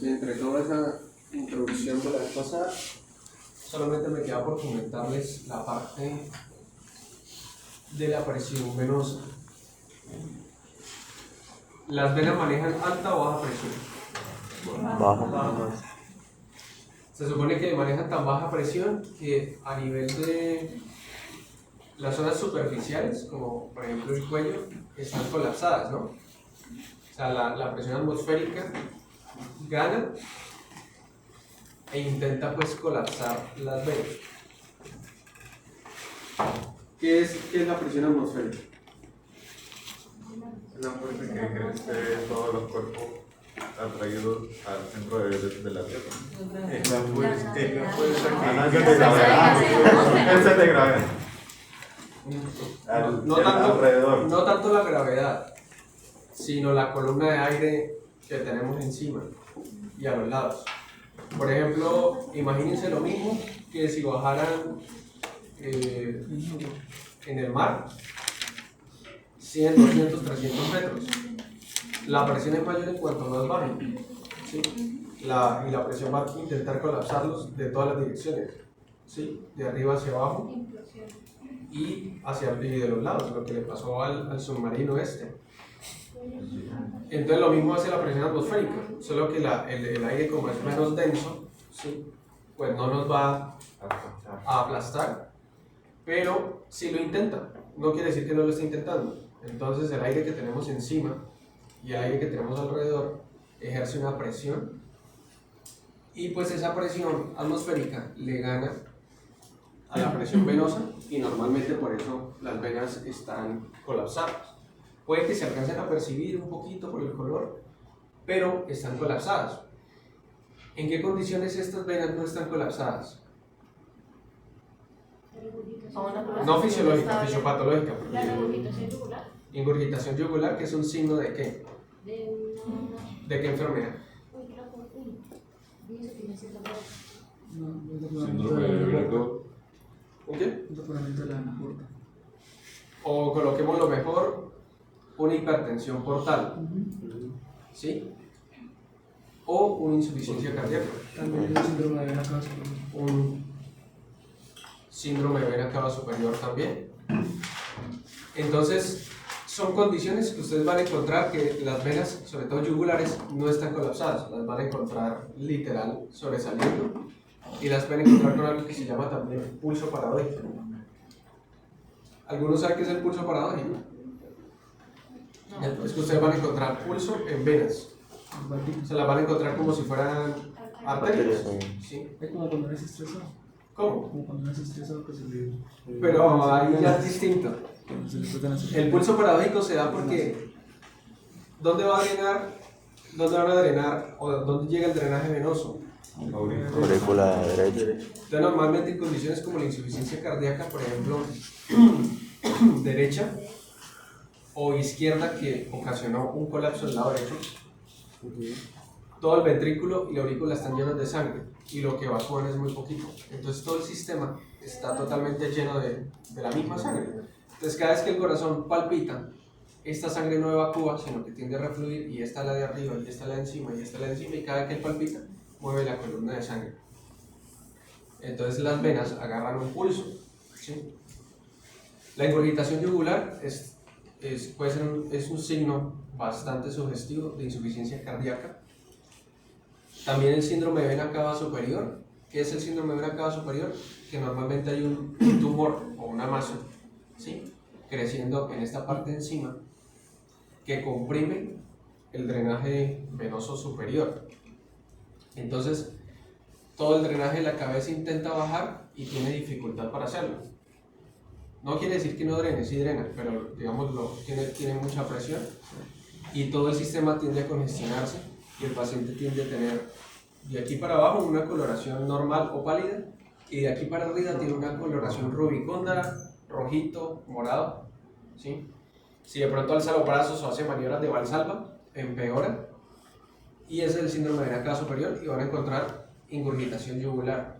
Entre toda esa introducción de la vez pasada, solamente me queda por comentarles la parte de la presión venosa. ¿Las venas manejan alta o baja presión? Baja. Se supone que manejan tan baja presión que a nivel de las zonas superficiales, como por ejemplo el cuello, están colapsadas, ¿no? O sea, la presión atmosférica gana e intenta pues colapsar las venas. ¿Qué es la presión atmosférica? Es la fuerza que ejerce todos los cuerpos atraídos al centro de la Tierra. Es la fuerza que... Esa es de gravedad. No tanto la gravedad, sino la columna de aire que tenemos encima y a los lados. Por ejemplo, imagínense lo mismo que si bajaran en el mar 100, 200, 300 metros. La presión es mayor en cuanto más bajen, ¿sí? Y la presión va a intentar colapsarlos de todas las direcciones, ¿sí? De arriba hacia abajo y de los lados, lo que le pasó al submarino este. Entonces lo mismo hace la presión atmosférica, solo que el aire, como es menos denso, ¿sí? Pues no nos va a aplastar, pero sí lo intenta. No quiere decir que no lo esté intentando. Entonces el aire que tenemos encima y el aire que tenemos alrededor ejerce una presión, y pues esa presión atmosférica le gana a la presión venosa, y normalmente por eso las venas están colapsadas. Puede que se alcancen a percibir un poquito por el color, pero están colapsadas. ¿En qué condiciones estas venas no están colapsadas? No fisiológica, fisiopatológica. Ingurgitación yugular, que es un signo de qué? ¿De qué enfermedad? ¿Qué? O coloquémoslo mejor, una hipertensión portal, ¿sí? O una insuficiencia cardíaca. También el síndrome de vena cava superior. Un síndrome de vena cava superior también. Entonces, son condiciones que ustedes van a encontrar que las venas, sobre todo yugulares, no están colapsadas. Las van a encontrar literal sobresaliendo, y las van a encontrar con algo que se llama también pulso paradójico. ¿Algunos saben qué es el pulso paradójico? Es que ustedes van a encontrar pulso en venas. Se las van a encontrar como si fueran arterias. ¿Sí? Es como cuando eres estresado. ¿Cómo? Como cuando eres estresado que se le... Pero ahí ya es distinto. Cuando se le explotan las... El pulso paradójico se da porque ¿dónde va a drenar? ¿Dónde van a drenar? ¿O dónde llega el drenaje venoso? Aurícula derecha. Entonces, normalmente en condiciones como la insuficiencia cardíaca, por ejemplo, derecha o izquierda, que ocasionó un colapso del lado derecho, todo el ventrículo y la aurícula están llenos de sangre, y lo que evacúan es muy poquito. Entonces todo el sistema está totalmente lleno de la misma sangre. Entonces cada vez que el corazón palpita, esta sangre no evacúa, sino que tiende a refluir, y esta es la de arriba, y esta es la de encima, y esta es la de encima, y cada vez que él palpita, mueve la columna de sangre. Entonces las venas agarran un pulso, ¿sí? La ingurgitación yugular es un signo bastante sugestivo de insuficiencia cardíaca. También el síndrome de vena cava superior. ¿Qué es el síndrome de vena cava superior? Que normalmente hay un tumor o una masa, ¿sí?, creciendo en esta parte de encima, que comprime el drenaje venoso superior. Entonces todo el drenaje de la cabeza intenta bajar y tiene dificultad para hacerlo. No quiere decir que no drene, sí drena, pero digamos tiene mucha presión, y todo el sistema tiende a congestionarse, y el paciente tiende a tener de aquí para abajo una coloración normal o pálida, y de aquí para arriba tiene una coloración rubicóndara, rojito, morado, ¿sí? Si de pronto alza los brazos o hace maniobras de Valsalva, empeora, y ese es el síndrome de vena cava superior, y van a encontrar ingurgitación yugular.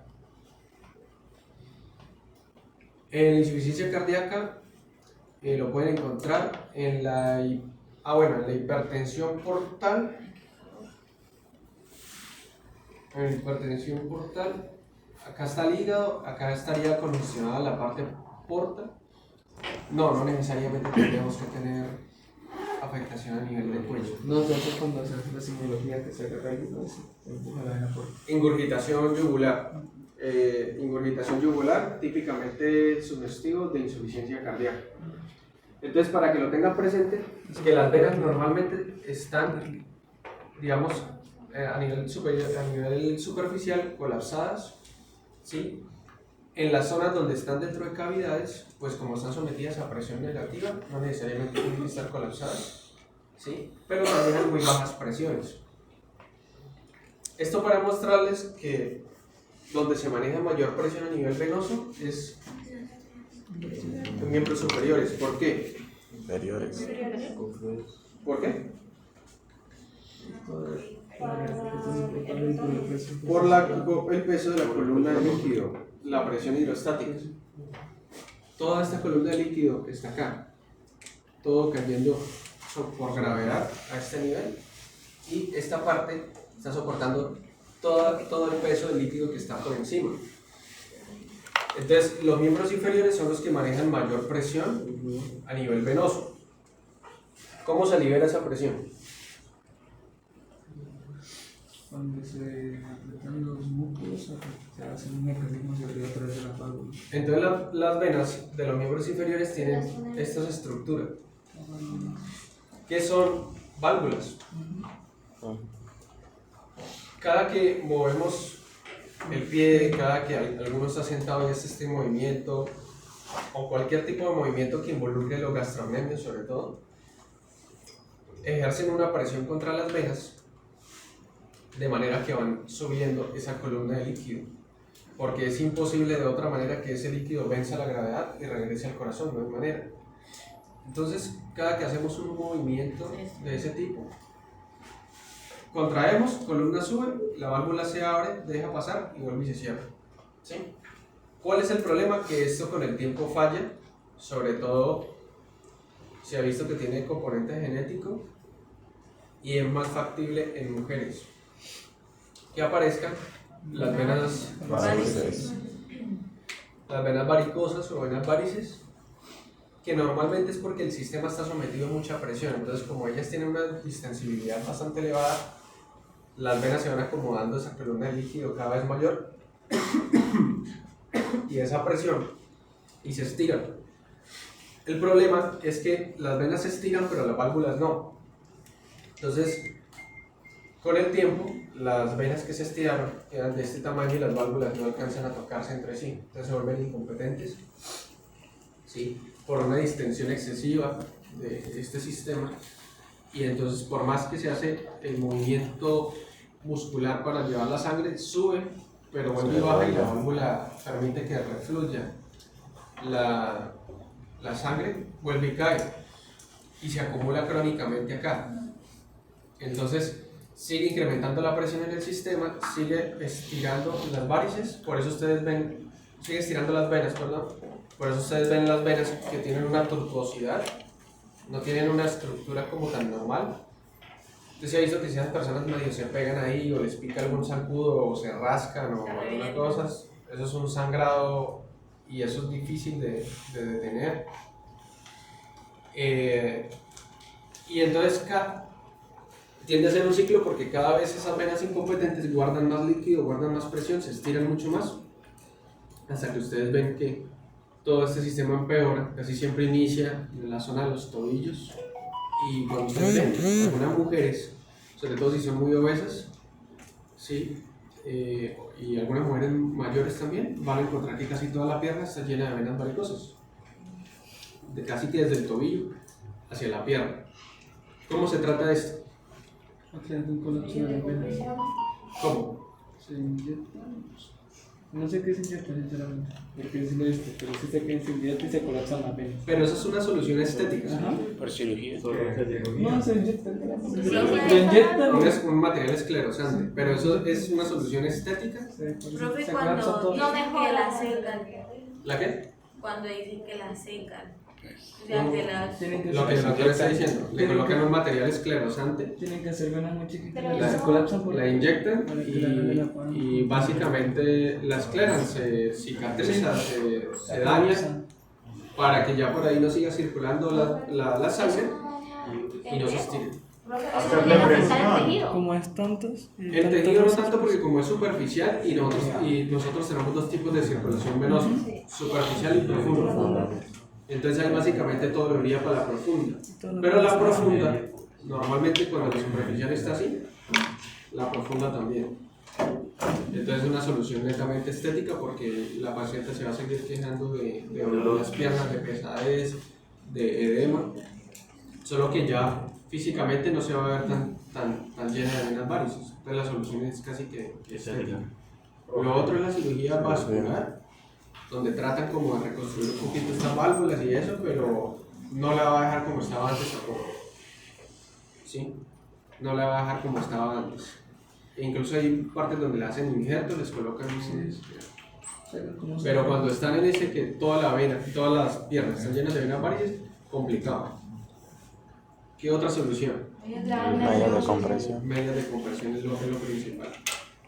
En insuficiencia cardíaca lo pueden encontrar en la hipertensión portal en hipertensión portal, acá está el hígado, acá estaría congestionada la parte porta. No necesariamente tendríamos que tener afectación a nivel del cuello. No, se hace cuando se hace la simbología que se agarra y no se empuja la vena por. Ingurgitación yugular. Ingurgitación yugular, típicamente sugestivo de insuficiencia cardíaca. Entonces, para que lo tengan presente, que las venas normalmente están, digamos, a nivel superficial, colapsadas, ¿sí? En las zonas donde están dentro de cavidades, pues como están sometidas a presión negativa, no necesariamente tienen que estar colapsadas, ¿sí? Pero también hay muy bajas presiones. Esto para mostrarles que donde se maneja mayor presión a nivel venoso es en miembros superiores. ¿Por qué? Inferiores. ¿Por qué? Por el peso de la columna de líquido, la presión hidrostática. Toda esta columna de líquido que está acá, todo cayendo por gravedad a este nivel, y esta parte está soportando todo el peso del líquido que está por encima. Entonces, los miembros inferiores son los que manejan mayor presión a nivel venoso. ¿Cómo se libera esa presión? Cuando se aprietan los músculos, se hace un mecanismo de arriba a través de la válvula. Entonces, las venas de los miembros inferiores tienen estas estructuras, que son válvulas. Cada que movemos el pie, cada que alguno está sentado y hace este movimiento, o cualquier tipo de movimiento que involucre los gastrocnemios sobre todo, ejercen una presión contra las venas, de manera que van subiendo esa columna de líquido, porque es imposible de otra manera que ese líquido venza la gravedad y regrese al corazón, no hay manera. Entonces, cada que hacemos un movimiento de ese tipo, contraemos, columna sube, la válvula se abre, deja pasar y vuelve y se cierra. ¿Sí? ¿Cuál es el problema? Que esto con el tiempo falla, sobre todo se ha visto que tiene componente genético y es más factible en mujeres. Que aparezcan las venas varicosas o venas varices, que normalmente es porque el sistema está sometido a mucha presión. Entonces, como ellas tienen una distensibilidad bastante elevada, las venas se van acomodando, esa columna de líquido cada vez mayor y esa presión, y se estiran. El problema es que las venas se estiran pero las válvulas no. Entonces, con el tiempo, las venas que se estiraron quedan de este tamaño y las válvulas no alcanzan a tocarse entre sí, entonces se vuelven incompetentes, ¿sí? Por una distensión excesiva de este sistema. Y entonces, por más que se hace el movimiento muscular para llevar la sangre, sube, pero vuelve y baja, y la válvula permite que refluya la sangre, vuelve y cae y se acumula crónicamente acá. Entonces sigue incrementando la presión en el sistema, sigue estirando las varices, por eso ustedes ven, sigue estirando las venas, perdón, por eso ustedes ven las venas que tienen una tortuosidad, no tienen una estructura como tan normal. Entonces se ha visto que si esas personas medio se pegan ahí o les pica algún zancudo o se rascan o algunas cosas, eso es un sangrado y eso es difícil de detener. Y entonces tiende a ser un ciclo porque cada vez esas venas incompetentes guardan más líquido, guardan más presión, se estiran mucho más, hasta que ustedes ven que todo este sistema empeora. Casi siempre inicia en la zona de los tobillos, y cuando ustedes ven algunas mujeres, sobre todo si son muy obesas, ¿sí? Y algunas mujeres mayores también, van a encontrar que casi toda la pierna está llena de venas varicosas, casi que desde el tobillo hacia la pierna. ¿Cómo se trata esto? Creando un colapso de las venas. ¿Cómo? Se inyecta. No sé qué se inyecta, sinceramente, porque sí lo he visto, pero sí sé que se inyecta y se colapsan las venas. Pero eso es una solución estética. Por cirugía. No, se inyecta. Lo inyectan. Es un material esclerosante, pero eso es una solución estética. Profe, Se cuando colapsa todo. dicen que la secan, ¿La qué? cuando dicen que la secan, Ya que las... Tienen que Lo que el ser, doctor está diciendo, le colocan un material esclerosante, tienen que ser venas muy chiquitas, Pero que se eso- colapsan por la inyectan para que la vena pueda- y básicamente la escleran, se cicatriza, se daña para que ya por ahí no siga circulando la sangre y no se estire. Hacerle presión. Como es tantos. El tejido no tanto porque como es superficial y nosotros tenemos dos tipos de circulación venosa, superficial y profunda. Entonces ahí básicamente todo lo iría para la profunda. Pero la profunda, normalmente cuando la superficial está así, la profunda también. Entonces es una solución netamente estética porque la paciente se va a seguir quejando de dolor en las piernas, de pesadez, de edema, solo que ya físicamente no se va a ver tan llena de venas varices. Entonces la solución es casi que estética. Lo otro es la cirugía vascular, donde tratan como de reconstruir un poquito estas válvulas y eso, pero no la va a dejar como estaba antes tampoco. ¿Sí? No la va a dejar como estaba antes. E incluso hay partes donde le hacen injertos, les colocan pero cuando están en ese que toda la vena, todas las piernas están llenas de venas varices, complicado. ¿Qué otra solución? Medidas de compresión. Medias de compresión es lo principal.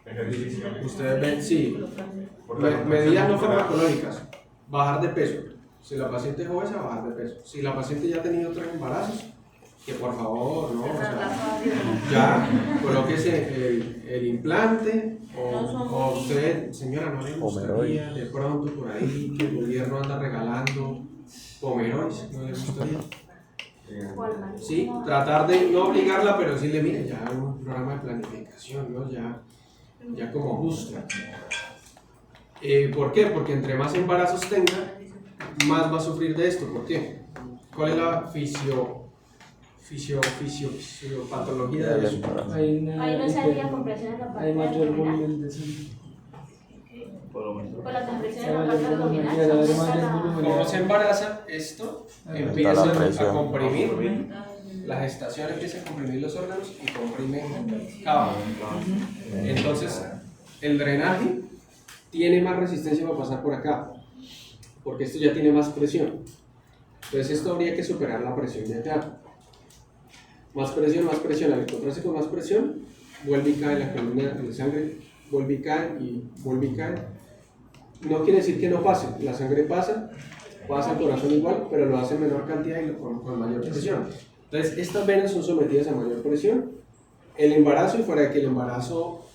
Ejercicio. Ustedes ven, sí, Por la medidas no compresión farmacológicas, bajar de peso. Si la paciente es obesa, bajar de peso. Si la paciente ya ha tenido 3 embarazos, que por favor, no, o sea, ya colóquese el implante o usted, señora, no le gustaría de pronto por ahí que el gobierno anda regalando Pomeroy, no le gustaría. Sí, tratar de no obligarla, pero decirle, mire, ya hay un programa de planificación, ¿no? Ya como justo. ¿Por qué? Porque entre más embarazos tenga, más va a sufrir de esto. ¿Por qué? ¿Cuál es la fisiopatología de eso? Ahí no se haría compresión en la parte hay mayor abdominal. volumen de sangre. Con la compresión Se en la va a parte llevar abdominal. mayor aumenta volumen. Como se embaraza, esto empieza a comprimir, la gestación empieza a comprimir los órganos y comprime cada uno. Entonces, el drenaje tiene más resistencia para pasar por acá, porque esto ya tiene más presión. Entonces, esto habría que superar la presión de acá. Más presión, al encontrarse con más presión, vuelve y cae la columna de sangre, vuelve y cae. No quiere decir que no pase, la sangre pasa el corazón igual, pero lo hace en menor cantidad y con mayor presión. Entonces, estas venas son sometidas a mayor presión. El embarazo, y fuera de que el embarazo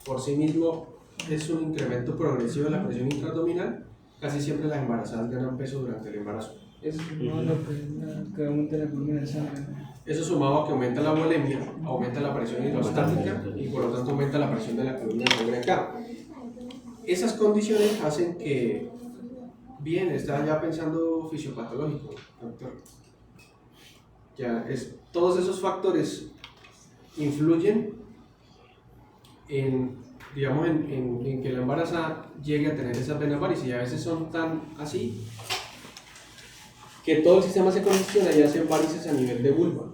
por sí mismo es un incremento progresivo de la presión intraabdominal, casi siempre las embarazadas ganan peso durante el embarazo. Eso es no, lo que aumenta la volumen de sangre. Eso sumado a que aumenta la volemia, aumenta la presión hidrostática y por lo tanto aumenta la presión de la columna de sangre acá. Esas condiciones hacen que, bien, está ya pensando fisiopatológico, doctor. Todos esos factores influyen en, digamos, en que la embarazada llegue a tener esas venas varices y a veces son tan así que todo el sistema se congestiona y hacen varices a nivel de vulva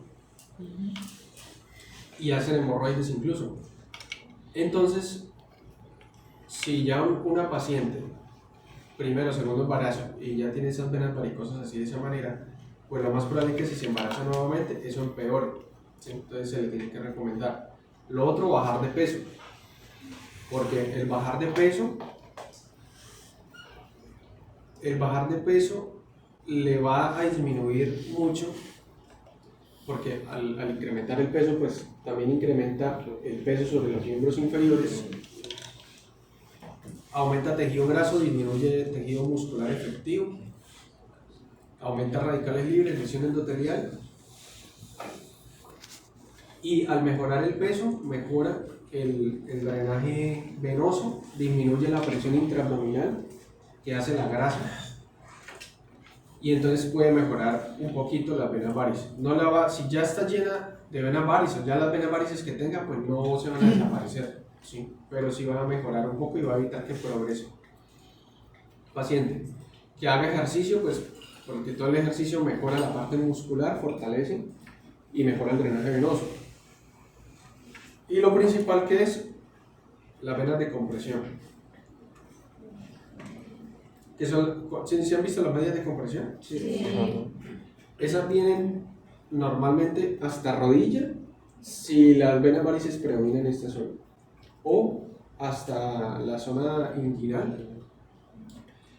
y hacen hemorroides incluso. Entonces, si ya una paciente, primero o segundo embarazo, y ya tiene esas venas varicosas así de esa manera, pues lo más probable es que si se embaraza nuevamente, eso empeore. ¿Sí? Entonces se le tiene que recomendar. Lo otro, bajar de peso. Porque el bajar de peso le va a disminuir mucho, porque al incrementar el peso, pues también incrementa el peso sobre los miembros inferiores, aumenta tejido graso, disminuye tejido muscular efectivo, aumenta radicales libres, lesión endotelial, y al mejorar el peso, mejora el drenaje venoso, disminuye la presión intraabdominal que hace la grasa, y entonces puede mejorar un poquito las venas varices. Si ya está llena de venas varices, ya las venas varices que tenga, pues no se van a desaparecer, ¿sí? Pero sí van a mejorar un poco y va a evitar que progrese. Paciente que haga ejercicio, pues porque todo el ejercicio mejora la parte muscular, fortalece y mejora el drenaje venoso. Y lo principal que es las venas de compresión. que son, ¿sí han visto las medias de compresión? Ujú. Esas vienen normalmente hasta rodilla si las venas varices predominan en esta zona, o hasta la zona inguinal.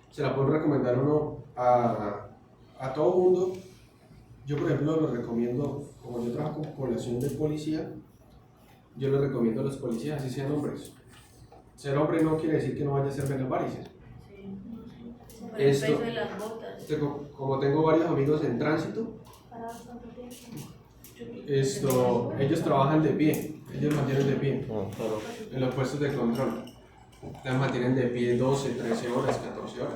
Se la puedo recomendar uno a todo mundo. Yo, por ejemplo, lo recomiendo, como yo trabajo con población de policía, yo lo recomiendo a los policías, así sean hombres. Ser hombre no quiere decir que no vaya a ser venas varices. Por el Esto- peso de las botas. Como tengo varios amigos en tránsito, ellos trabajan de pie, ellos mantienen de pie en los puestos de control. Las mantienen de pie 12, 13 horas, 14 horas.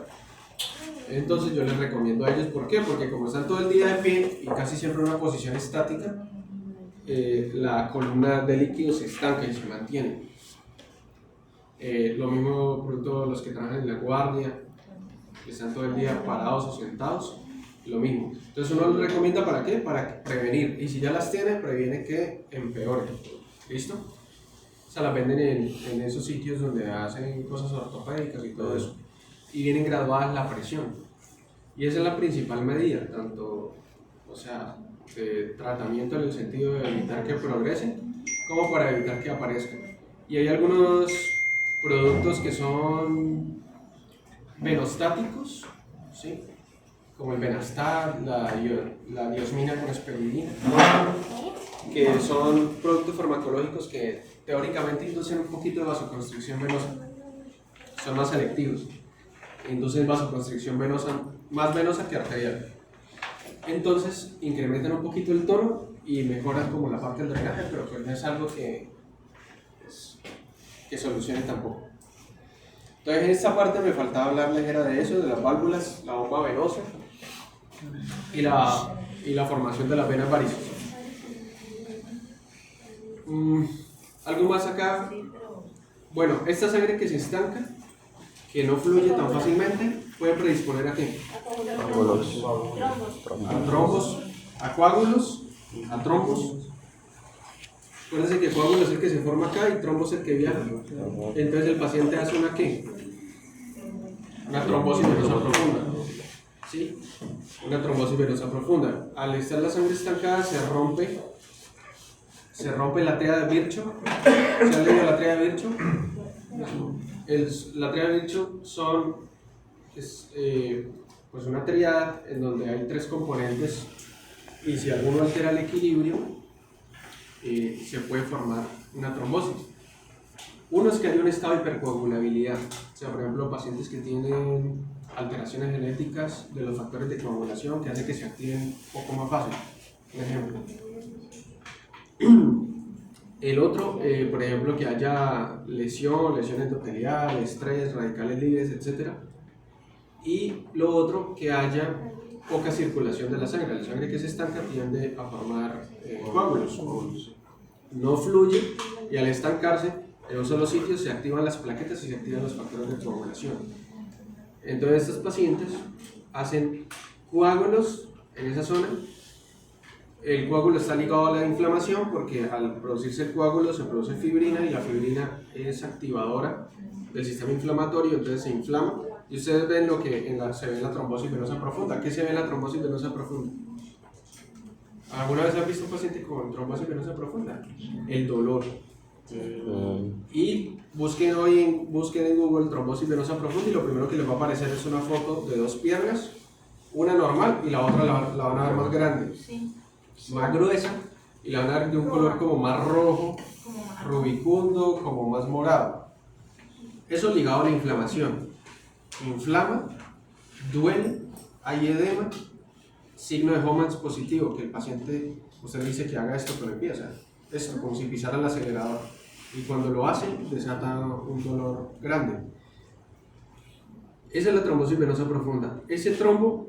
Entonces yo les recomiendo a ellos, ¿por qué? Porque como están todo el día de pie y casi siempre en una posición estática, la columna de líquido se estanca y se mantiene. Lo mismo producto los que trabajan en la guardia, que están todo el día parados o sentados, lo mismo. Entonces uno les recomienda ¿para qué? Para prevenir, y si ya las tiene, previene que empeoren. ¿Listo? O sea, las venden en esos sitios donde hacen cosas ortopédicas y todo eso. Y vienen graduadas la presión. Y esa es la principal medida, tanto, o sea, de tratamiento en el sentido de evitar que progresen, como para evitar que aparezcan. Y hay algunos productos que son venostáticos, ¿sí? Como el Benastar, la diosmina con esperidina, que son productos farmacológicos que teóricamente inducen un poquito de vasoconstricción venosa, son más selectivos, inducen vasoconstricción venosa, más venosa que arterial. Entonces incrementan un poquito el tono y mejoran como la parte del drenaje, pero pues no es algo que solucione tampoco. Entonces en esta parte me faltaba hablarles era de eso, de las válvulas, la bomba venosa y la formación de las venas varices. ¿Algo más acá? Bueno, esta sangre que se estanca, que no fluye tan fácilmente, puede predisponer ¿a qué? A trombos, a coágulos, a trombos. Acuérdense que coágulo es el que se forma acá y trombo es el que viaja. Entonces el paciente hace una ¿qué? Una trombosis venosa profunda. ¿Sí? Una trombosis venosa profunda. Al estar la sangre estancada se rompe la tríada de Virchow. ¿Se han leído la tríada de Virchow? La tríada de Virchow es pues una tríada en donde hay tres componentes y si alguno altera el equilibrio se puede formar una trombosis. Uno es que hay un estado de hipercoagulabilidad, o sea, por ejemplo, pacientes que tienen alteraciones genéticas de los factores de coagulación que hace que se activen un poco más fácil. Un ejemplo. El otro, por ejemplo, que haya lesión endotelial, estrés, radicales libres, etc. Y lo otro, que haya poca circulación de la sangre. La sangre que se estanca tiende a formar coágulos. No fluye y al estancarse en un solo sitio se activan las plaquetas y se activan los factores de coagulación. Entonces estos pacientes hacen coágulos en esa zona. El coágulo está ligado a la inflamación porque al producirse el coágulo se produce fibrina y la fibrina es activadora del sistema inflamatorio, entonces se inflama y ustedes ven lo que se ve en la trombosis venosa profunda. ¿Qué se ve en la trombosis venosa profunda? ¿Alguna vez has visto un paciente con trombosis venosa profunda? El dolor. Y busquen en Google trombosis venosa profunda y lo primero que les va a aparecer es una foto de dos piernas, una normal y la otra la van a ver más grande, más gruesa y la van a ver de un color como más rojo, rubicundo, como más morado. Eso ligado a la inflamación. Inflama, duele, hay edema, signo de Homans positivo, que el paciente, usted le dice que haga esto con el pie, o sea, esto, como si pisara el acelerador. Y cuando lo hace, desata un dolor grande. Esa es la trombosis venosa profunda. Ese coágulo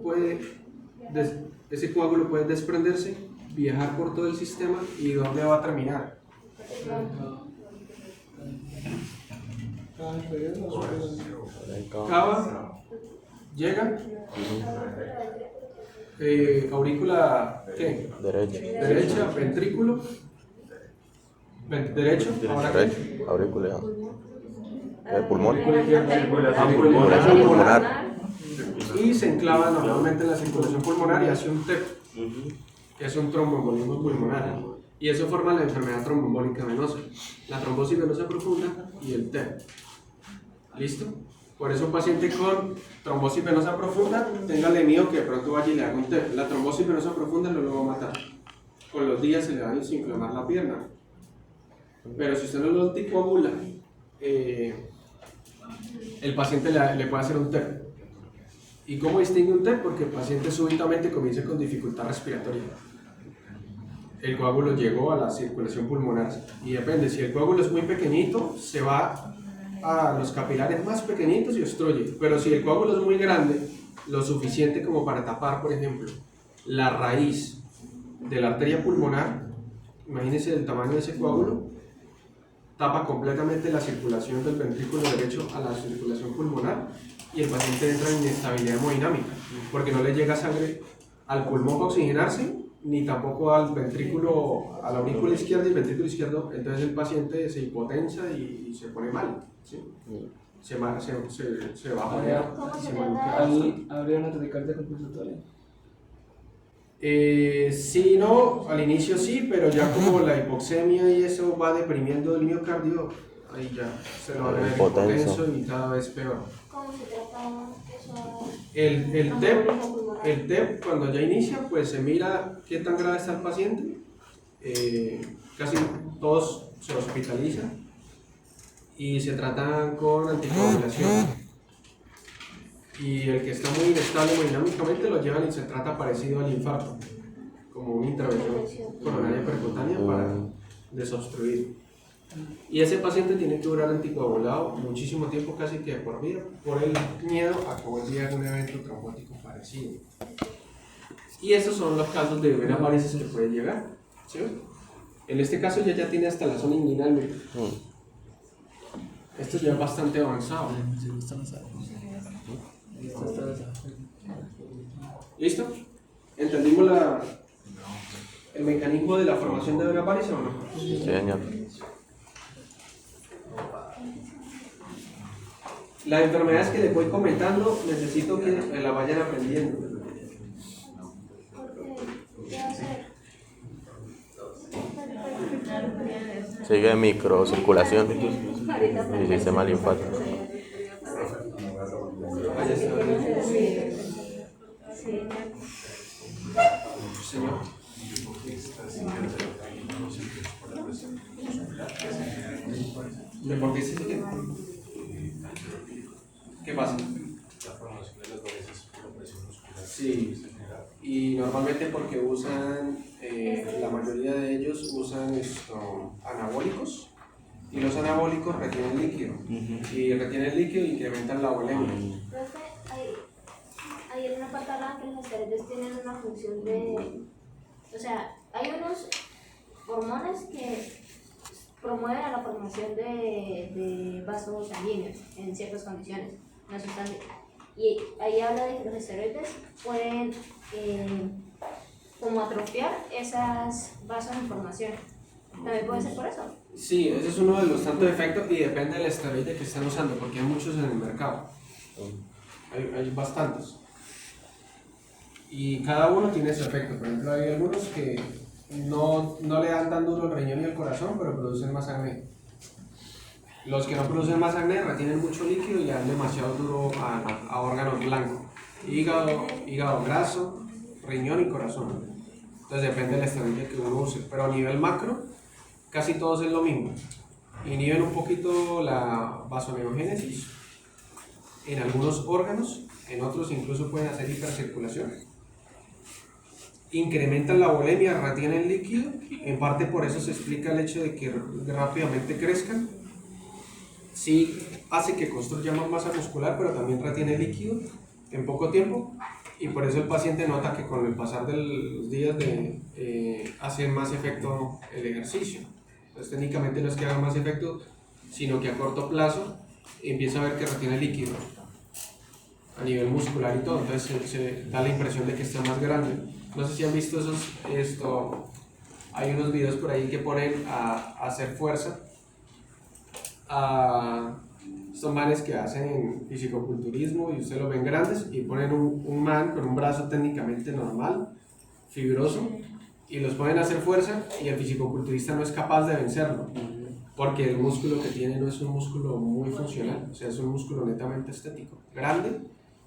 puede desprenderse, viajar por todo el sistema y ¿dónde va a terminar? Cava, llega, aurícula, ¿qué? Derecha, ventrículo, derecho, ahora ¿qué? Aurícula. El pulmón. Circulación Pulmonar. y se enclava normalmente en la circulación pulmonar y hace un TEP, que es un tromboembolismo pulmonar. Y eso forma la enfermedad tromboembólica venosa, la trombosis venosa profunda y el TEP. ¿Listo? Por eso un paciente con trombosis venosa profunda, téngale miedo que de pronto vaya y le haga un TEP. La trombosis venosa profunda no lo va a matar. Con los días se le va a desinflamar la pierna. Pero si usted no lo anticoagula, el paciente le puede hacer un TEP. ¿Y cómo distingue un TEP? Porque el paciente súbitamente comienza con dificultad respiratoria. El coágulo llegó a la circulación pulmonar y depende, si el coágulo es muy pequeñito, se va a los capilares más pequeñitos y obstruye. Pero si el coágulo es muy grande, lo suficiente como para tapar, por ejemplo, la raíz de la arteria pulmonar, imagínense el tamaño de ese coágulo, tapa completamente la circulación del ventrículo derecho a la circulación pulmonar y el paciente entra en inestabilidad hemodinámica porque no le llega sangre al pulmón para oxigenarse ni tampoco al ventrículo, a la aurícula izquierda y el ventrículo izquierdo. Entonces el paciente se hipotensa y se pone mal, ¿sí? Se baja y se maluquea. Ahí habría una taquicardia compensatoria. Sí, no, al inicio sí, pero ya como la hipoxemia y eso va deprimiendo el miocardio, ahí ya se lo va a ver hipotenso y cada vez peor. ¿Cómo se trata eso? El TEP, cuando ya inicia, pues se mira qué tan grave está el paciente. Casi todos se hospitalizan y se tratan con anticoagulación. Y el que está muy inestable hemodinámicamente lo llevan y se trata parecido al infarto, como una intervención coronaria percutánea para desobstruir. Y ese paciente tiene que durar anticoagulado muchísimo tiempo, casi que por vida, por el miedo a que vuelva a un evento trombótico parecido. Y esos son los casos de vena varices que puede llegar, ¿sí? En este caso ya tiene hasta la zona inguinal. Esto ya es bastante avanzado. ¿Listo? ¿Entendimos el mecanismo de la formación de vena varices o no? Sí, señor. Las enfermedades que les voy comentando necesito que la vayan aprendiendo. Sigue microcirculación y sistema linfático. Señor. ¿De por qué se sigue? ¿Qué pasa? La formación de las varices por la presión muscular. Sí, y normalmente porque usan, la mayoría de ellos usan anabólicos, y los anabólicos retienen líquido, y retienen líquido e incrementan la volemia. Profe, hay en una parte hablaba que los esteroides tienen una función de... O sea, hay unos hormonas que promueven a la formación de vasos sanguíneos en ciertas condiciones, una sustancia. Y ahí habla de que los esteroides pueden como atrofiar esas vasos en formación. ¿También puede ser por eso? Sí, ese es uno de los tantos efectos y depende del esteroide que estén usando, porque hay muchos en el mercado. Hay bastantes. Y cada uno tiene su efecto. Por ejemplo, hay algunos que no le dan tan duro al riñón y al corazón, pero producen más acné. Los que no producen más acné retienen mucho líquido y le dan demasiado duro a órganos blancos. Hígado graso, riñón y corazón. Entonces depende del esteroide que uno use. Pero a nivel macro, casi todos es lo mismo. Inhiben un poquito la vasoneogénesis en algunos órganos, en otros incluso pueden hacer hipercirculación. Incrementan la volemia, retienen líquido, en parte por eso se explica el hecho de que rápidamente crezcan. Sí hace que construya más masa muscular, pero también retiene líquido en poco tiempo, y por eso el paciente nota que con el pasar de los días hace más efecto el ejercicio. Entonces técnicamente no es que haga más efecto, sino que a corto plazo empieza a ver que retiene líquido a nivel muscular y todo, entonces se da la impresión de que está más grande. No sé si han visto hay unos videos por ahí que ponen a hacer fuerza Estos manes que hacen fisicoculturismo y ustedes lo ven grandes y ponen un man con un brazo técnicamente normal, fibroso, y los ponen a hacer fuerza y el fisicoculturista no es capaz de vencerlo, porque el músculo que tiene no es un músculo muy funcional, o sea, es un músculo netamente estético, grande,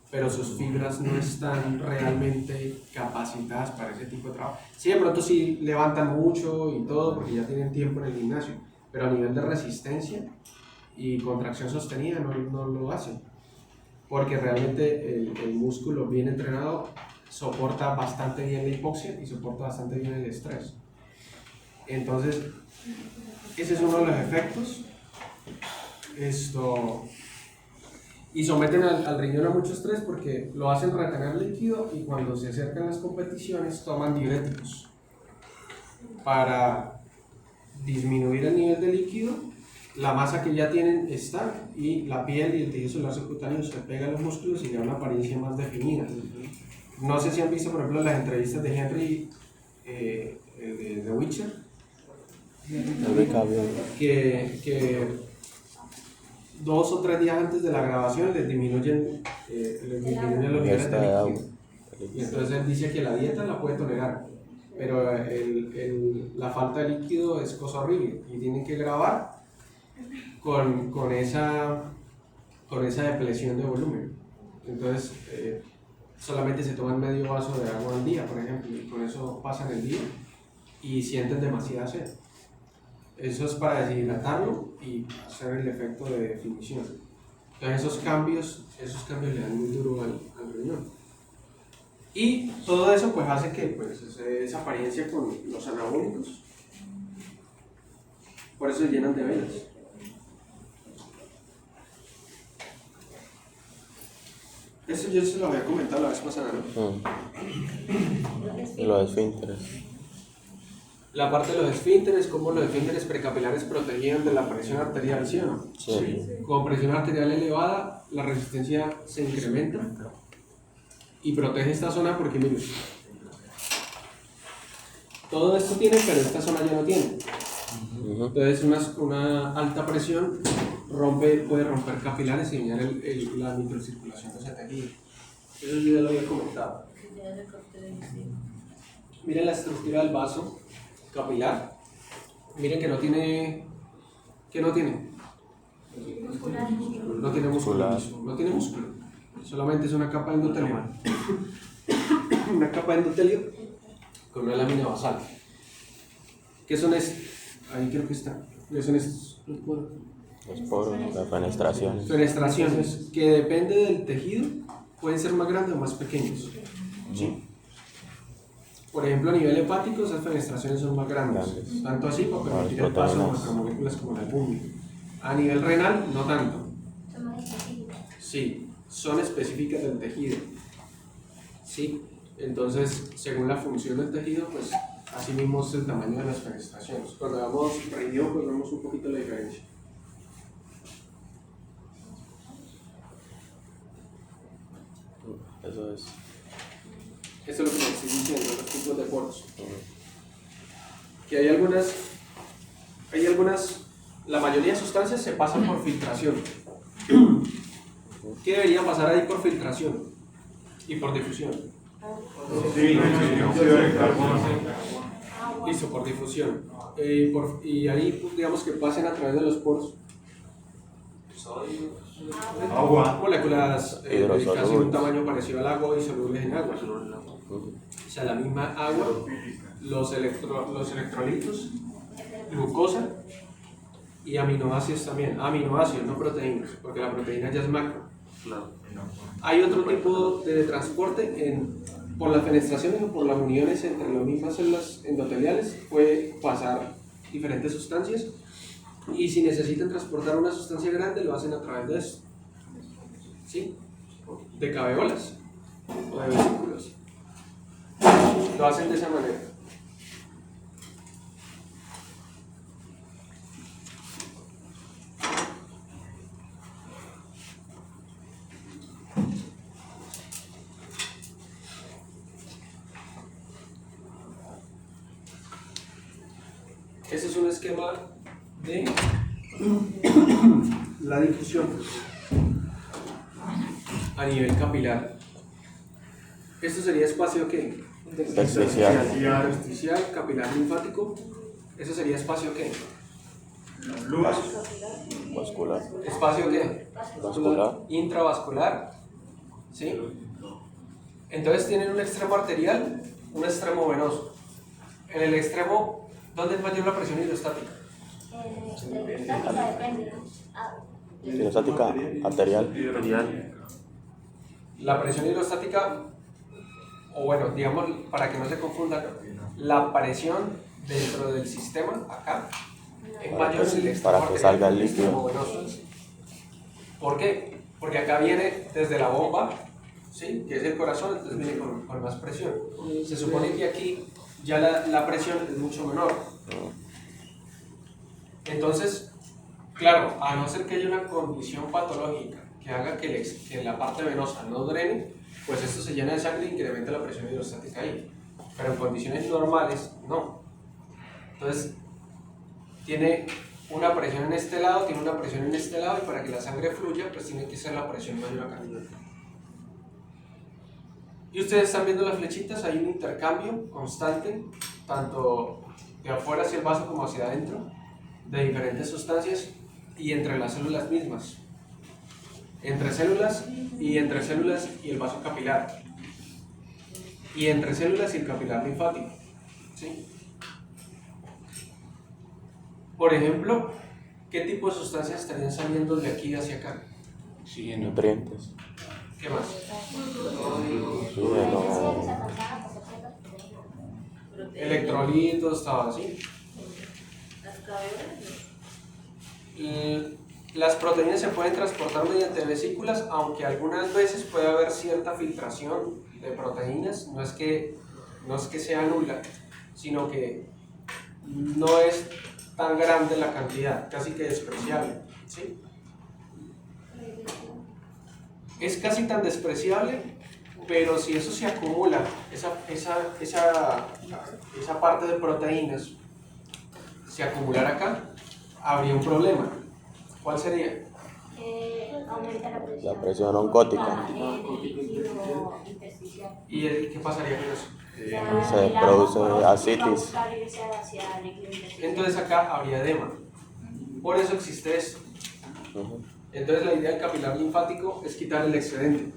pero sus fibras no están realmente capacitadas para ese tipo de trabajo. Sí, de pronto sí levantan mucho y todo porque ya tienen tiempo en el gimnasio, pero a nivel de resistencia y contracción sostenida no lo hacen, porque realmente el músculo bien entrenado soporta bastante bien la hipoxia y soporta bastante bien el estrés. Entonces, ese es uno de los efectos. Y someten al riñón a mucho estrés porque lo hacen retener líquido y cuando se acercan las competiciones toman diuréticos para disminuir el nivel de líquido. La masa que ya tienen está y la piel y el tejido celular subcutáneo se pega a los músculos y le da una apariencia más definida. No sé si han visto, por ejemplo, las entrevistas de Henry de The Witcher, que 2 o 3 días antes de la grabación les disminuyen los niveles de líquido. Y entonces él dice que la dieta la puede tolerar, pero la falta de líquido es cosa horrible y tienen que grabar con esa depresión de volumen. Entonces solamente se toman medio vaso de agua al día, por ejemplo, y con eso pasan el día y sienten demasiada sed. Eso es para deshidratarlo y hacer el efecto de definición. Entonces esos cambios le dan muy duro al riñón. Y todo eso pues hace que pues, esa apariencia con los anabólicos, por eso se llenan de venas. Eso yo se lo había comentado la vez pasada, ¿no? Y los esfínteres. La parte de los esfínteres, cómo los esfínteres precapilares protegían de la presión arterial, ¿sí o no? Sí. Con presión arterial elevada, la resistencia se incrementa y protege esta zona porque, miren, todo esto tiene, pero esta zona ya no tiene. Entonces, una alta presión puede romper capilares y dañar la microcirculación de ese tejido. Eso yo ya lo había comentado. Miren la estructura del vaso capilar. Miren que no tiene. ¿Qué no tiene? No tiene músculo. No tiene músculo. Solamente es una capa de endotelio. Una capa de endotelio con una lámina basal. ¿Qué son estos? Ahí creo que está. ¿Qué son estos? Los poros, las fenestraciones. Fenestraciones que depende del tejido, pueden ser más grandes o más pequeños. ¿Sí? Por ejemplo, a nivel hepático, esas fenestraciones son más grandes. Tanto así para permitir el paso de macromoléculas como la albúmina. A nivel renal, no tanto. Son más específicas. Sí, son específicas del tejido. ¿Sí? Entonces, según la función del tejido, pues así mismo es el tamaño de las fenestraciones. Cuando damos riñón, pues vemos un poquito la diferencia. Eso es. Esto es lo que les estoy diciendo, los tipos de poros. Que hay algunas, la mayoría de sustancias se pasan por filtración. ¿Qué debería pasar ahí por filtración? Y por difusión. Listo, por difusión. Y ahí, pues, digamos que pasen a través de los poros. Moléculas de casi un tamaño parecido al agua y solubles en agua. O sea, la misma agua, los electrolitos, glucosa y aminoácidos también. Aminoácidos, no proteínas, porque la proteína ya es macro. Hay otro tipo de transporte por las fenestraciones o por las uniones entre las mismas células endoteliales. Puede pasar diferentes sustancias y si necesitan transportar una sustancia grande lo hacen a través de esto. ¿Sí? De cabeolas o de vesículas. Lo hacen de esa manera. Ese es un esquema de la difusión a nivel capilar. ¿Esto sería espacio qué? Intersticial. Intersticial, capilar linfático. ¿Eso sería espacio qué? Vascular. ¿Espacio qué? Vascular. Intravascular. ¿Sí? Entonces tienen un extremo arterial, un extremo venoso. En el extremo, ¿dónde es mayor la presión hidrostática? De estática depende, ¿no? Hidrostática arterial. La presión hidrostática, o bueno, digamos, para que no se confundan, la presión dentro del sistema, acá, es mayor en el extremo Para que arterial salga el que en extremo líquido. venoso. ¿Por qué? Porque acá viene desde la bomba, ¿sí? Que es el corazón, entonces viene con más presión. Se supone que aquí ya la presión es mucho menor. Entonces, claro, a no ser que haya una condición patológica que haga que la parte venosa no drene, pues esto se llena de sangre e incrementa la presión hidrostática ahí. Pero en condiciones normales, no. Entonces, tiene una presión en este lado, tiene una presión en este lado, y para que la sangre fluya, pues tiene que ser la presión mayor acá. Y ustedes están viendo las flechitas, hay un intercambio constante, tanto de afuera hacia el vaso como hacia adentro, de diferentes sustancias y entre las células mismas. Entre células y el vaso capilar. Y entre células y el capilar linfático. ¿Sí? Por ejemplo, ¿qué tipo de sustancias estarían saliendo de aquí hacia acá? Nutrientes. ¿Qué más? Oxígeno. Electrolitos, todo así. Las proteínas se pueden transportar mediante vesículas, aunque algunas veces puede haber cierta filtración de proteínas. No es que sea nula, sino que no es tan grande la cantidad, casi que despreciable, ¿sí? Es casi tan despreciable, pero si eso se acumula, esa parte de proteínas se acumulara acá, habría un problema. ¿Cuál sería? Aumenta La presión oncótica. ¿Y qué pasaría con eso? Se produce ascitis. Entonces acá habría edema. Por eso existe esto. Entonces la idea del capilar linfático es quitar el excedente.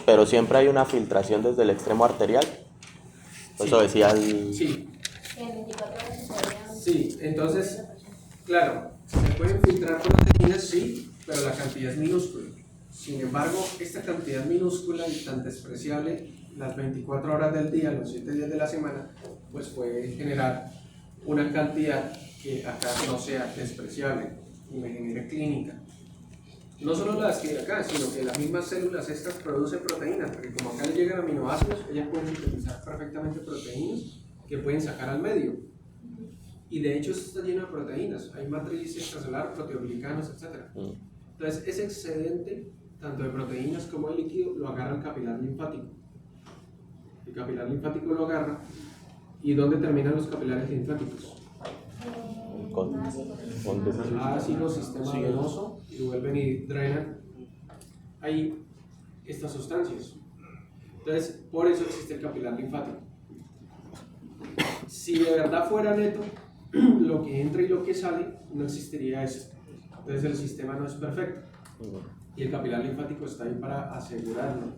Pero siempre hay una filtración desde el extremo arterial. Eso decía el... Sí. Sí, entonces, claro, se pueden filtrar proteínas, sí, pero la cantidad es minúscula. Sin embargo, esta cantidad minúscula y tan despreciable, las 24 horas del día, los 7 días de la semana, pues puede generar una cantidad que acá no sea despreciable y me genere clínica. No solo las que hay acá, sino que las mismas células estas producen proteínas, porque como acá le llegan aminoácidos, ellas pueden sintetizar perfectamente proteínas que pueden sacar al medio. Y de hecho esto está lleno de proteínas, hay matriz extracelular, proteoglicanos, etc. Entonces ese excedente, tanto de proteínas como de líquido, lo agarra el capilar linfático. El capilar linfático lo agarra. ¿Y dónde terminan los capilares linfáticos? Ácido, sistema venoso, y vuelven y drenan ahí estas sustancias. Entonces, por eso existe el capilar linfático. Si de verdad fuera neto, lo que entra y lo que sale, no existiría eso. Entonces el sistema no es perfecto. Y el capilar linfático está ahí para asegurarlo.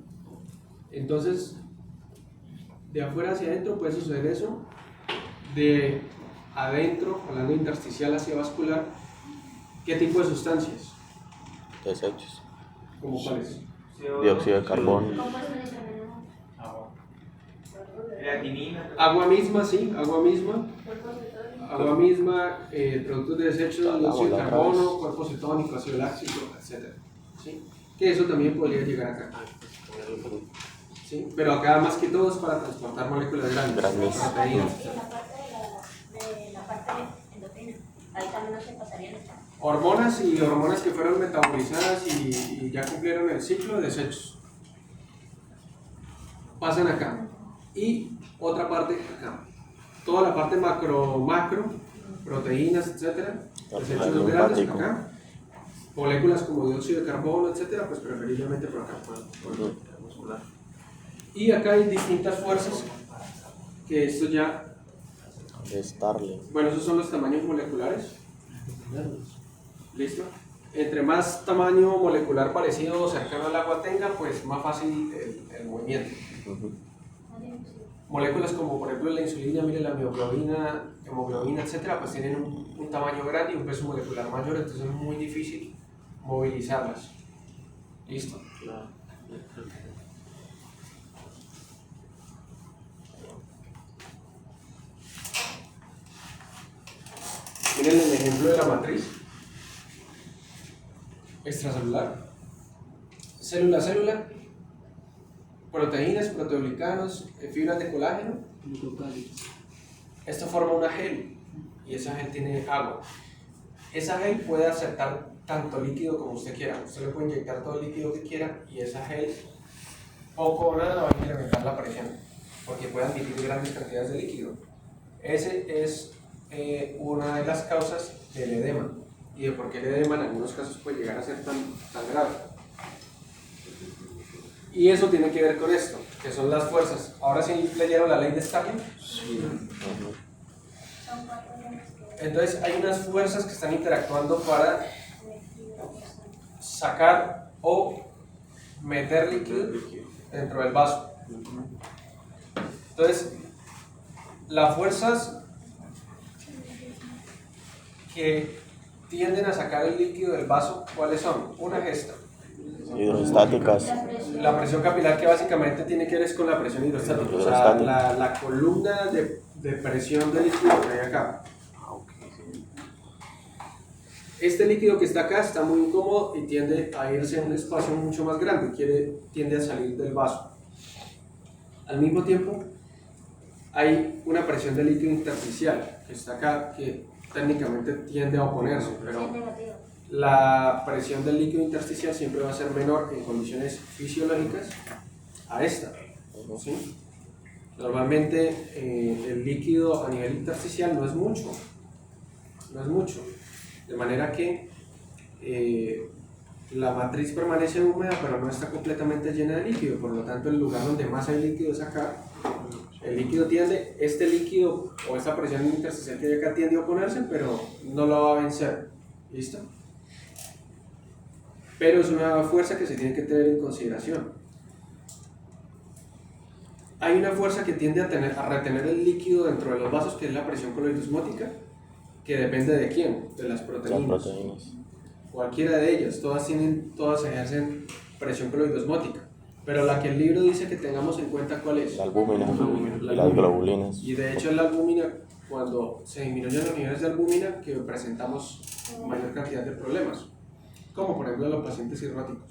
Entonces, de afuera hacia adentro puede suceder eso. De adentro, hablando de intersticial hacia vascular, ¿qué tipo de sustancias? Desechos. ¿Cómo cuáles? Dióxido de carbono. Agua misma, sí, agua misma. Agua misma, productos de desechos, dióxido de carbono, cuerpo cetónico, ácido láctico, etc. ¿Sí? Que eso también podría llegar acá. ¿Sí? Pero acá más que todo es para transportar moléculas grandes, proteínas. La parte endocrina, ahí también no se pasaría nada. Hormonas y hormonas que fueron metabolizadas y ya cumplieron el ciclo de desechos. Pasan acá. Y otra parte acá. Toda la parte macro, proteínas, etc. Desechos grandes acá. Moléculas como dióxido de carbono, etcétera, pues preferiblemente por acá, por el muscular. Y acá hay distintas fuerzas, que esto ya, De Starling. bueno, esos son los tamaños moleculares. ¿Listo? Entre más tamaño molecular parecido o cercano al agua tenga, pues más fácil el movimiento. Ujú. Moléculas como por ejemplo la insulina, mire la mioglobina, hemoglobina, etcétera, pues tienen un tamaño grande y un peso molecular mayor, entonces es muy difícil movilizarlas. ¿Listo? Miren el ejemplo de la matriz extracelular. Célula a célula, proteínas, proteoglicanos, fibras de colágeno. Esto forma una gel y esa gel tiene agua. Esa gel puede aceptar tanto líquido como usted quiera. Usted le puede inyectar todo el líquido que quiera y esa gel poco o nada va a incrementar la presión porque puede admitir grandes cantidades de líquido. Ese es una de las causas del edema y de por qué el edema en algunos casos puede llegar a ser tan grave. Y eso tiene que ver con esto, que son las fuerzas. Ahora sí leyeron la ley de Starling. Entonces hay unas fuerzas que están interactuando para sacar o meter líquido dentro del vaso. Entonces, las fuerzas que tienden a sacar el líquido del vaso, ¿cuáles son? Una es esta. Hidrostáticas. La presión capilar, que básicamente tiene que ver con la presión hidrostática, o sea, la columna de presión de líquido que hay acá. Este líquido que está acá está muy incómodo y tiende a irse en un espacio mucho más grande, tiende a salir del vaso. Al mismo tiempo, hay una presión de líquido intersticial que está acá, que técnicamente tiende a oponerse, pero la presión del líquido intersticial siempre va a ser menor en condiciones fisiológicas a esta. ¿Sí? Normalmente el líquido a nivel intersticial no es mucho, de manera que la matriz permanece húmeda pero no está completamente llena de líquido, por lo tanto el lugar donde más hay líquido es acá. El líquido este líquido o esta presión intersticial que hay acá tiende a oponerse, pero no lo va a vencer. ¿Listo? Pero es una fuerza que se tiene que tener en consideración. Hay una fuerza que tiende a retener el líquido dentro de los vasos, que es la presión coloidosmótica, que depende de quién, de las proteínas. Cualquiera de ellas, todas ejercen presión coloidosmótica. Pero la que el libro dice que tengamos en cuenta, ¿cuál es? La albúmina y las globulinas. Y de hecho en la albúmina, cuando se disminuyen los niveles de albúmina, que presentamos mayor cantidad de problemas, como por ejemplo los pacientes cirróticos.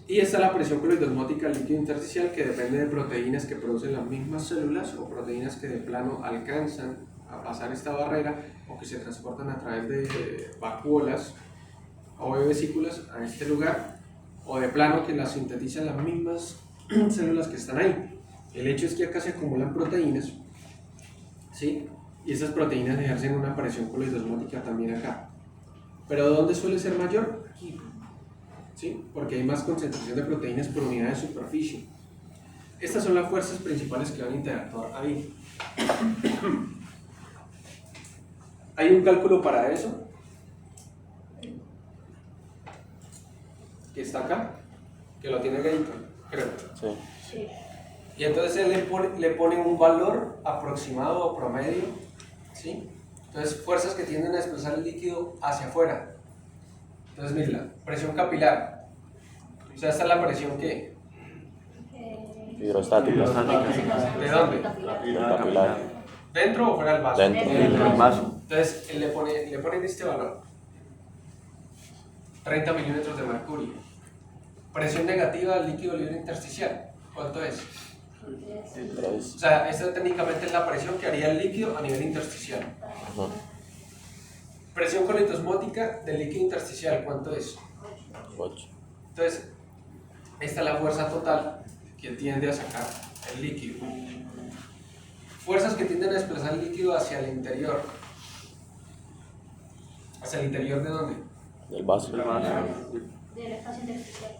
Y esta es la presión coloidosmótica líquido intersticial, que depende de proteínas que producen las mismas células o proteínas que de plano alcanzan a pasar esta barrera o que se transportan a través de vacuolas o de vesículas a este lugar, o de plano que las sintetizan las mismas células que están ahí. El hecho es que acá se acumulan proteínas, ¿sí? Y esas proteínas ejercen una presión coloidosmótica también acá. ¿Pero dónde suele ser mayor? Aquí. ¿Sí? Porque hay más concentración de proteínas por unidad de superficie. Estas son las fuerzas principales que van a interactuar ahí. ¿Hay un cálculo para eso? Que está acá, que lo tiene Gator, creo. Sí. Y entonces él le pone un valor aproximado o promedio, ¿sí? Entonces, fuerzas que tienden a expulsar el líquido hacia afuera. Entonces, mira, presión capilar. O sea, esta es la presión que... Hidrostática. ¿De dónde? Capilar. ¿Dentro o fuera del vaso? Dentro. del vaso. Entonces, él le ponen este valor. 30 milímetros de mercurio. Presión negativa del líquido libre intersticial. ¿Cuánto es? 3. O sea, esta técnicamente es la presión que haría el líquido a nivel intersticial. Presión coloidosmótica del líquido intersticial, ¿cuánto es? 8. Entonces, esta es la fuerza total que tiende a sacar el líquido. Fuerzas que tienden a desplazar el líquido hacia el interior. ¿Hasta el interior de dónde? Del vaso. Del espacio intersticial.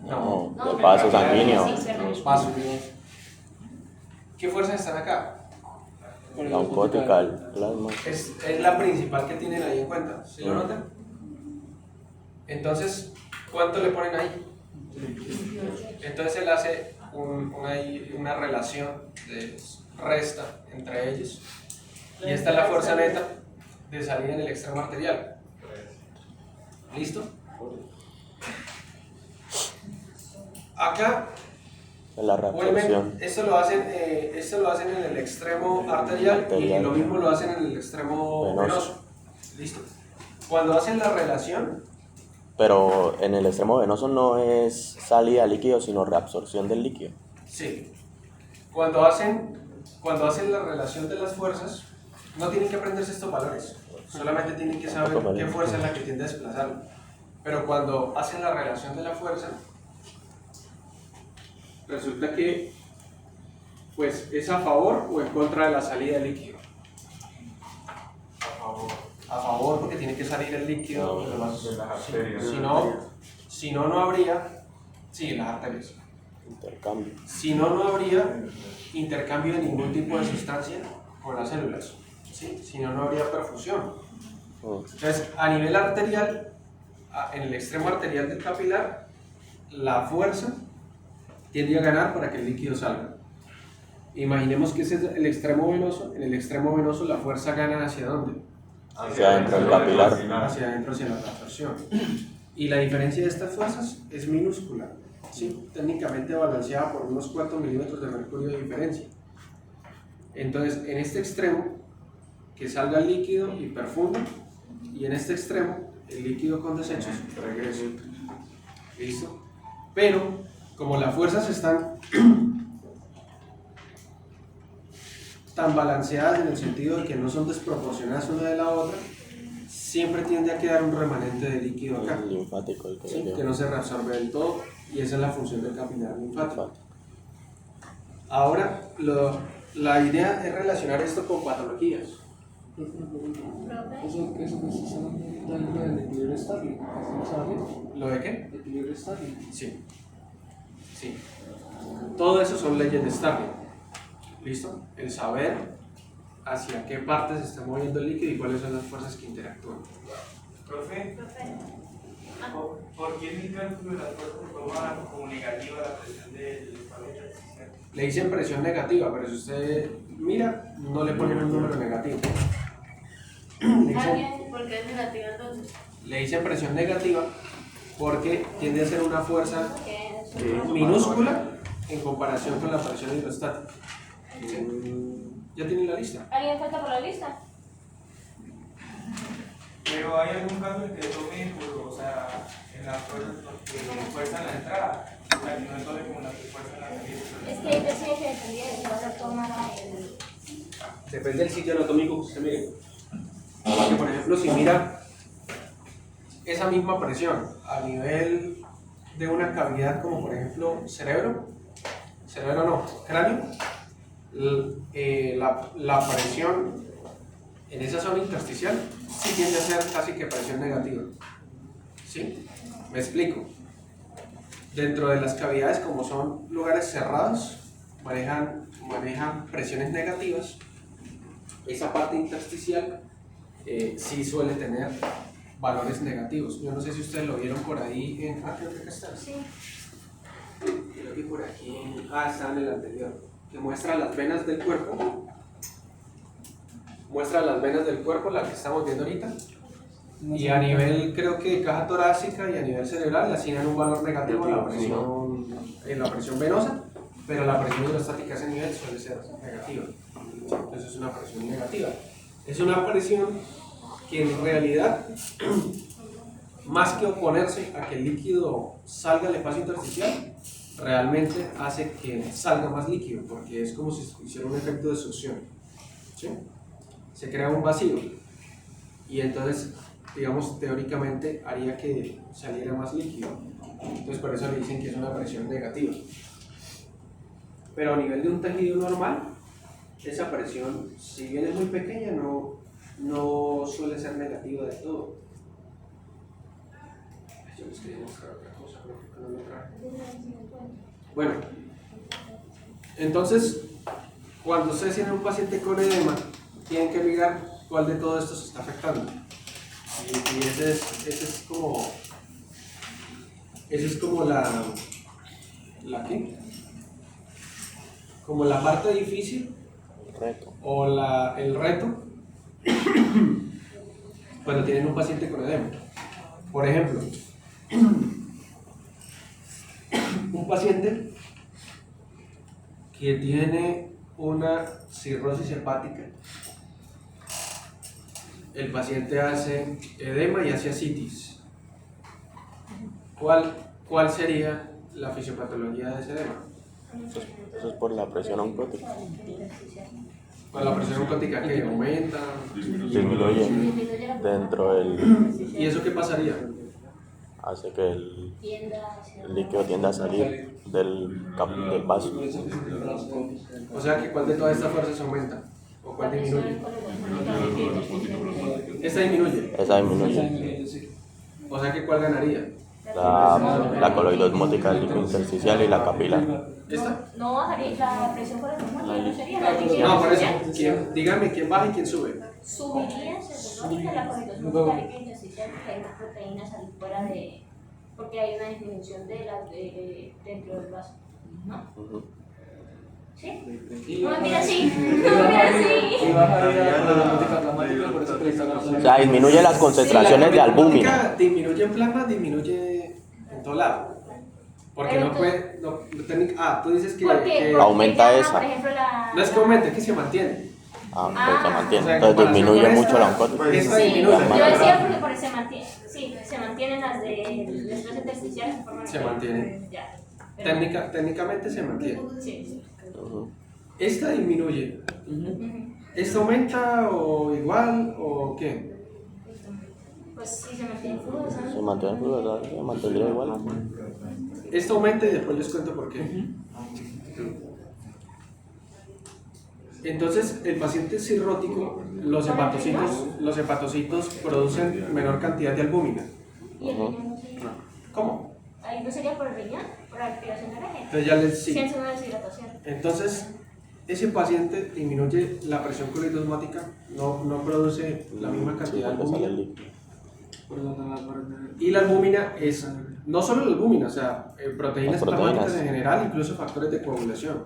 No, No, del pero- vaso sanguíneo. Sí, perdón. Los vasos. ¿Qué fuerzas están acá? La oncótica, el plasma. Es la principal que tienen ahí en cuenta. ¿Sí lo notan? Entonces, ¿cuánto le ponen ahí? Entonces él hace una relación de resta entre ellos. Y esta es la fuerza neta de salir en el extremo arterial. ¿Listo? Acá La reabsorción. vuelven, esto lo hacen en el extremo arterial y lo mismo lo hacen en el extremo venoso. ¿Listo? Cuando hacen la relación, Pero en el extremo venoso no es salida de líquido, sino reabsorción del líquido. sí. Cuando hacen la relación de las fuerzas, no tienen que aprenderse estos valores, solamente tienen que saber qué fuerza es la que tiende a desplazarlo. Pero cuando hacen la relación de la fuerza, resulta que pues es a favor o en contra de la salida del líquido. A favor porque tiene que salir el líquido de las arterias. Si no, no habría, sí, las arterias. Intercambio. Si no, no habría intercambio de ningún tipo de sustancia con las células. ¿Sí? Si no, no habría perfusión. Entonces, a nivel arterial, en el extremo arterial del capilar, la fuerza tiende a ganar para que el líquido salga. Imaginemos que ese es el extremo venoso. En el extremo venoso la fuerza gana ¿hacia dónde? Hacia adentro del capilar. Hacia adentro, hacia la transversión. Y la diferencia de estas fuerzas es minúscula, ¿sí? Técnicamente balanceada por unos 4 milímetros de mercurio de diferencia. Entonces, en este extremo, que salga el líquido y perfunda, y en este extremo, el líquido con desechos regresa. ¿Listo? Pero, como las fuerzas están tan balanceadas en el sentido de que no son desproporcionadas una de la otra, siempre tiende a quedar un remanente de líquido acá, El linfático, el que ¿sí? le Que no se reabsorbe del todo, y esa es la función del capilar linfático. Ahora, la idea es relacionar esto con patologías. Eso que se está dentro del equilibrio Starling. ¿No sabe? ¿Lo de qué? Equilibrio Starling. Sí. Sí. Todo eso son leyes de Starling. ¿Listo? El saber hacia qué parte se está moviendo el líquido y cuáles son las fuerzas que interactúan. Profe, ¿por qué en el cálculo de las fuerzas se toma como negativa la presión del espacio intersticial? Le dicen presión negativa, pero si usted mira, no le ponen un número negativo. ¿Por qué es negativa entonces? Le dicen presión negativa porque tiende a ser una fuerza Que es minúscula en comparación con la presión hidrostática. ¿Sí? ¿Ya tienen la lista? ¿Alguien falta por la lista? Pero hay algún caso en que tome, o sea, en las fuerzas que fuerzan la entrada, o sea, que no tome como las que fuerzan la salida. Es que ahí decía que dependía de si vas a tomar el... Depende del sitio anatómico que usted mire. Porque, por ejemplo, si mira esa misma presión a nivel de una cavidad como por ejemplo cerebro no, cráneo, la presión en esa zona intersticial sí tiende a ser casi que presión negativa. ¿Sí? Me explico. Dentro de las cavidades, como son lugares cerrados, manejan presiones negativas. Esa parte intersticial sí suele tener valores negativos. Yo no sé si ustedes lo vieron por ahí en... creo que acá está. Sí. Creo que por aquí... está en el anterior. Que muestra las venas del cuerpo. Muestra las venas del cuerpo, la que estamos viendo ahorita. Y a nivel, creo que caja torácica y a nivel cerebral le asignan un valor negativo a la presión venosa, pero la presión hidrostática a ese nivel suele ser negativa. Entonces es una presión negativa. Es una presión que en realidad, más que oponerse a que el líquido salga del espacio intersticial, realmente hace que salga más líquido, porque es como si hiciera un efecto de succión. ¿Sí? Se crea un vacío y entonces, digamos, teóricamente haría que saliera más líquido. Entonces por eso le dicen que es una presión negativa. Pero a nivel de un tejido normal, esa presión, si bien es muy pequeña, no no suele ser negativa de todo. Yo les quería mostrar otra cosa, pero creo que no lo traje. Bueno, entonces, cuando ustedes tienen un paciente con edema, tienen que mirar cuál de todo esto se está afectando. Y ese es como la ¿qué? Como la parte difícil Reto. o el reto cuando tienen un paciente con edema. Por ejemplo, un paciente que tiene una cirrosis hepática, el paciente hace edema y hace ascitis. ¿Cuál sería la fisiopatología de ese edema? Eso es por la presión oncótica. Pues la presión oncótica que aumenta. Disminuye dentro del... ¿Y eso qué pasaría? hace que el líquido tienda a salir del vaso. O sea que ¿cuál de todas estas fuerzas aumenta? ¿O cuál disminuye? Esta disminuye. Esa disminuye. O sea que ¿cuál ganaría? La coloidosmótica del líquido intersticial y la capilar. ¿Esta? No bajaría la presión por el no sería la No, por eso. Dígame quién baja y quién sube. Subiría, se supone que la coloidosmótica líquida intersticial, porque hay más proteínas al fuera de. Porque hay una disminución de las dentro del vaso. ¿No? ¿Sí? No, mira así. No, mira así. Y bajaría la coloidosmótica plasmática, por eso que le está O sea, disminuye las concentraciones de albúmina. Disminuye en plasma, disminuye en todo lado. Porque Pero no puede. Tú dices que. Porque aumenta llama, esa. Por ejemplo, la. No es que aumente, es que se mantiene. Pues se mantiene. O sea, Entonces disminuye con mucho esta- la oncótica. esta Sí, disminuye. yo decía porque por eso se mantiene. Sí, se mantienen las de estrés intersticial en forma Se mantiene. Ya. Pero- Técnicamente se mantiene. Sí, sí. Ujú. Esta disminuye. Ujú. ¿Esta aumenta o igual o qué? Pues sí, se mantiene fluido, Se ¿sabes? mantiene fluido, se mantendría igual. Esta aumenta y después les cuento por qué. Entonces, el paciente cirrótico, los hepatocitos producen menor cantidad de albúmina. Y el riñón no sería. ¿Cómo? Ahí no sería por el riñón, por la respiración aérea. Entonces ya les Sí, sí. es una deshidratación. Entonces, ese paciente disminuye la presión coloidosmática, no produce la misma cantidad de Sí, porque sale el albúmina. líquido. Y la albúmina es, no solo la albúmina, o sea, proteínas Las proteínas. plasmáticas en general, incluso factores de coagulación.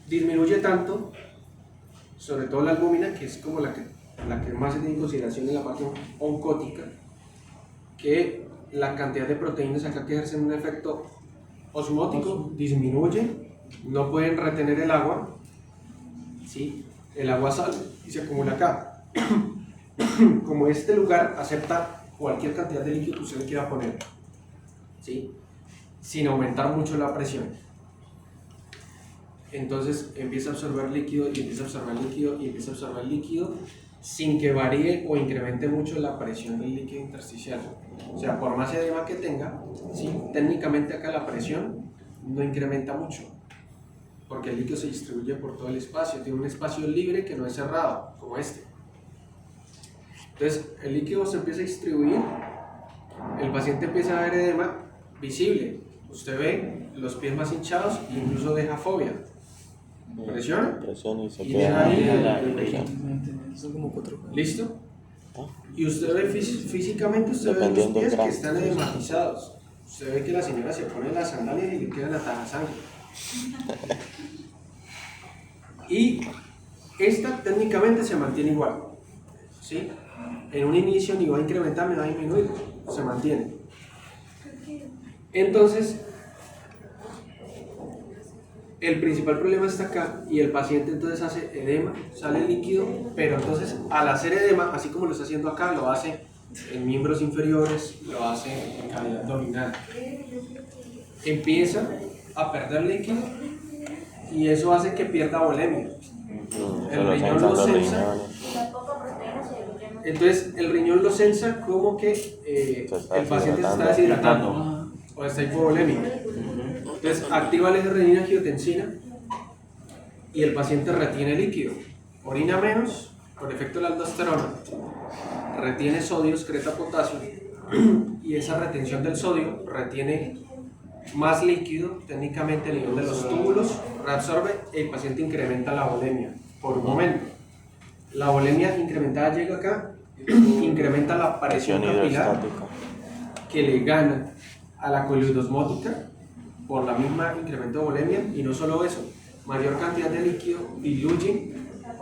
Disminuye tanto, sobre todo la albúmina, que es como la que más se tiene en consideración en la parte oncótica, que la cantidad de proteínas acá que ejercen un efecto osmótico disminuye, no pueden retener el agua, ¿sí? El agua sale y se acumula acá. Como este lugar acepta cualquier cantidad de líquido que usted le quiera poner, ¿sí? Sin aumentar mucho la presión. Entonces empieza a absorber líquido y empieza a absorber líquido y empieza a absorber líquido sin que varíe o incremente mucho la presión del líquido intersticial. O sea, por más edema que tenga, ¿sí? Técnicamente acá la presión no incrementa mucho, porque el líquido se distribuye por todo el espacio, tiene un espacio libre que no es cerrado, como este. Entonces, el líquido se empieza a distribuir, el paciente empieza a ver edema visible. Usted ve los pies más hinchados e incluso deja fobia. Presiona Presión y se y queda deja ahí la el presión. ¿Listo? Y usted ve físicamente, usted ve los Dependiendo del pies que grado. están edematizados. Usted ve que la señora se pone las sandalias y le quedan atadas sangre. Y esta técnicamente se mantiene igual, ¿sí? En un inicio ni va a incrementar ni va a disminuir, se mantiene. Entonces, el principal problema está acá y el paciente entonces hace edema, sale líquido, pero entonces al hacer edema, así como lo está haciendo acá, lo hace en miembros inferiores, lo hace en cavidad abdominal. Empieza a perder líquido y eso hace que pierda volemia. Se lo riñón sensan lo los sensa. riñones. La poca proteína se diluye más. Entonces el riñón lo sensa como que el paciente se está deshidratando o está hipovolémico. Entonces activa la renina-angiotensina y el paciente retiene líquido, orina menos por efecto de la aldosterona, retiene sodio, excreta potasio, y esa retención del sodio retiene más líquido, técnicamente a nivel de los túbulos, reabsorbe y el paciente incrementa la volemia por un momento. La volemia incrementada llega acá, incrementa la presión capilar hidrostática. que le gana a la coliidosmótica por la misma incremento de volemia, y no solo eso, mayor cantidad de líquido diluye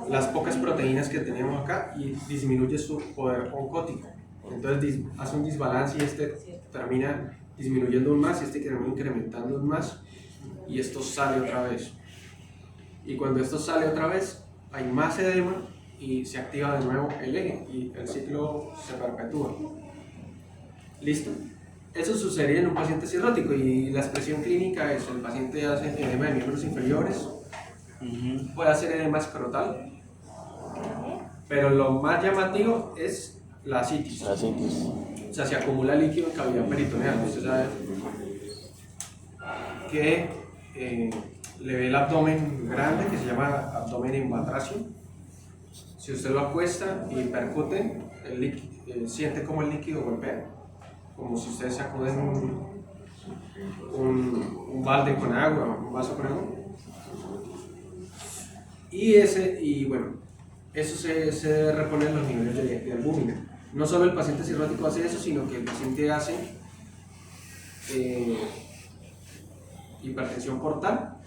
las pocas proteínas que tenemos acá y disminuye su poder oncótico. Entonces hace un desbalance y este termina disminuyendo aún más y este termina incrementando aún más, y esto sale otra vez. Y cuando esto sale otra vez, hay más edema y se activa de nuevo el eje y el ciclo se perpetúa. ¿Listo? Eso sucedería en un paciente cirrótico, y la expresión clínica es: el paciente hace edema de miembros inferiores, puede hacer edema escrotal, pero lo más llamativo es la ascitis. La citis. O sea, se acumula líquido en cavidad peritoneal. Usted sabe que le ve el abdomen grande, que se llama abdomen en batracio. Si usted lo acuesta y percute, siente como el líquido golpea, como si ustedes sacuden un balde con agua, un vaso con agua. Y bueno, eso se repone en los niveles de albúmina. No solo el paciente cirrótico hace eso, sino que el paciente hace hipertensión portal,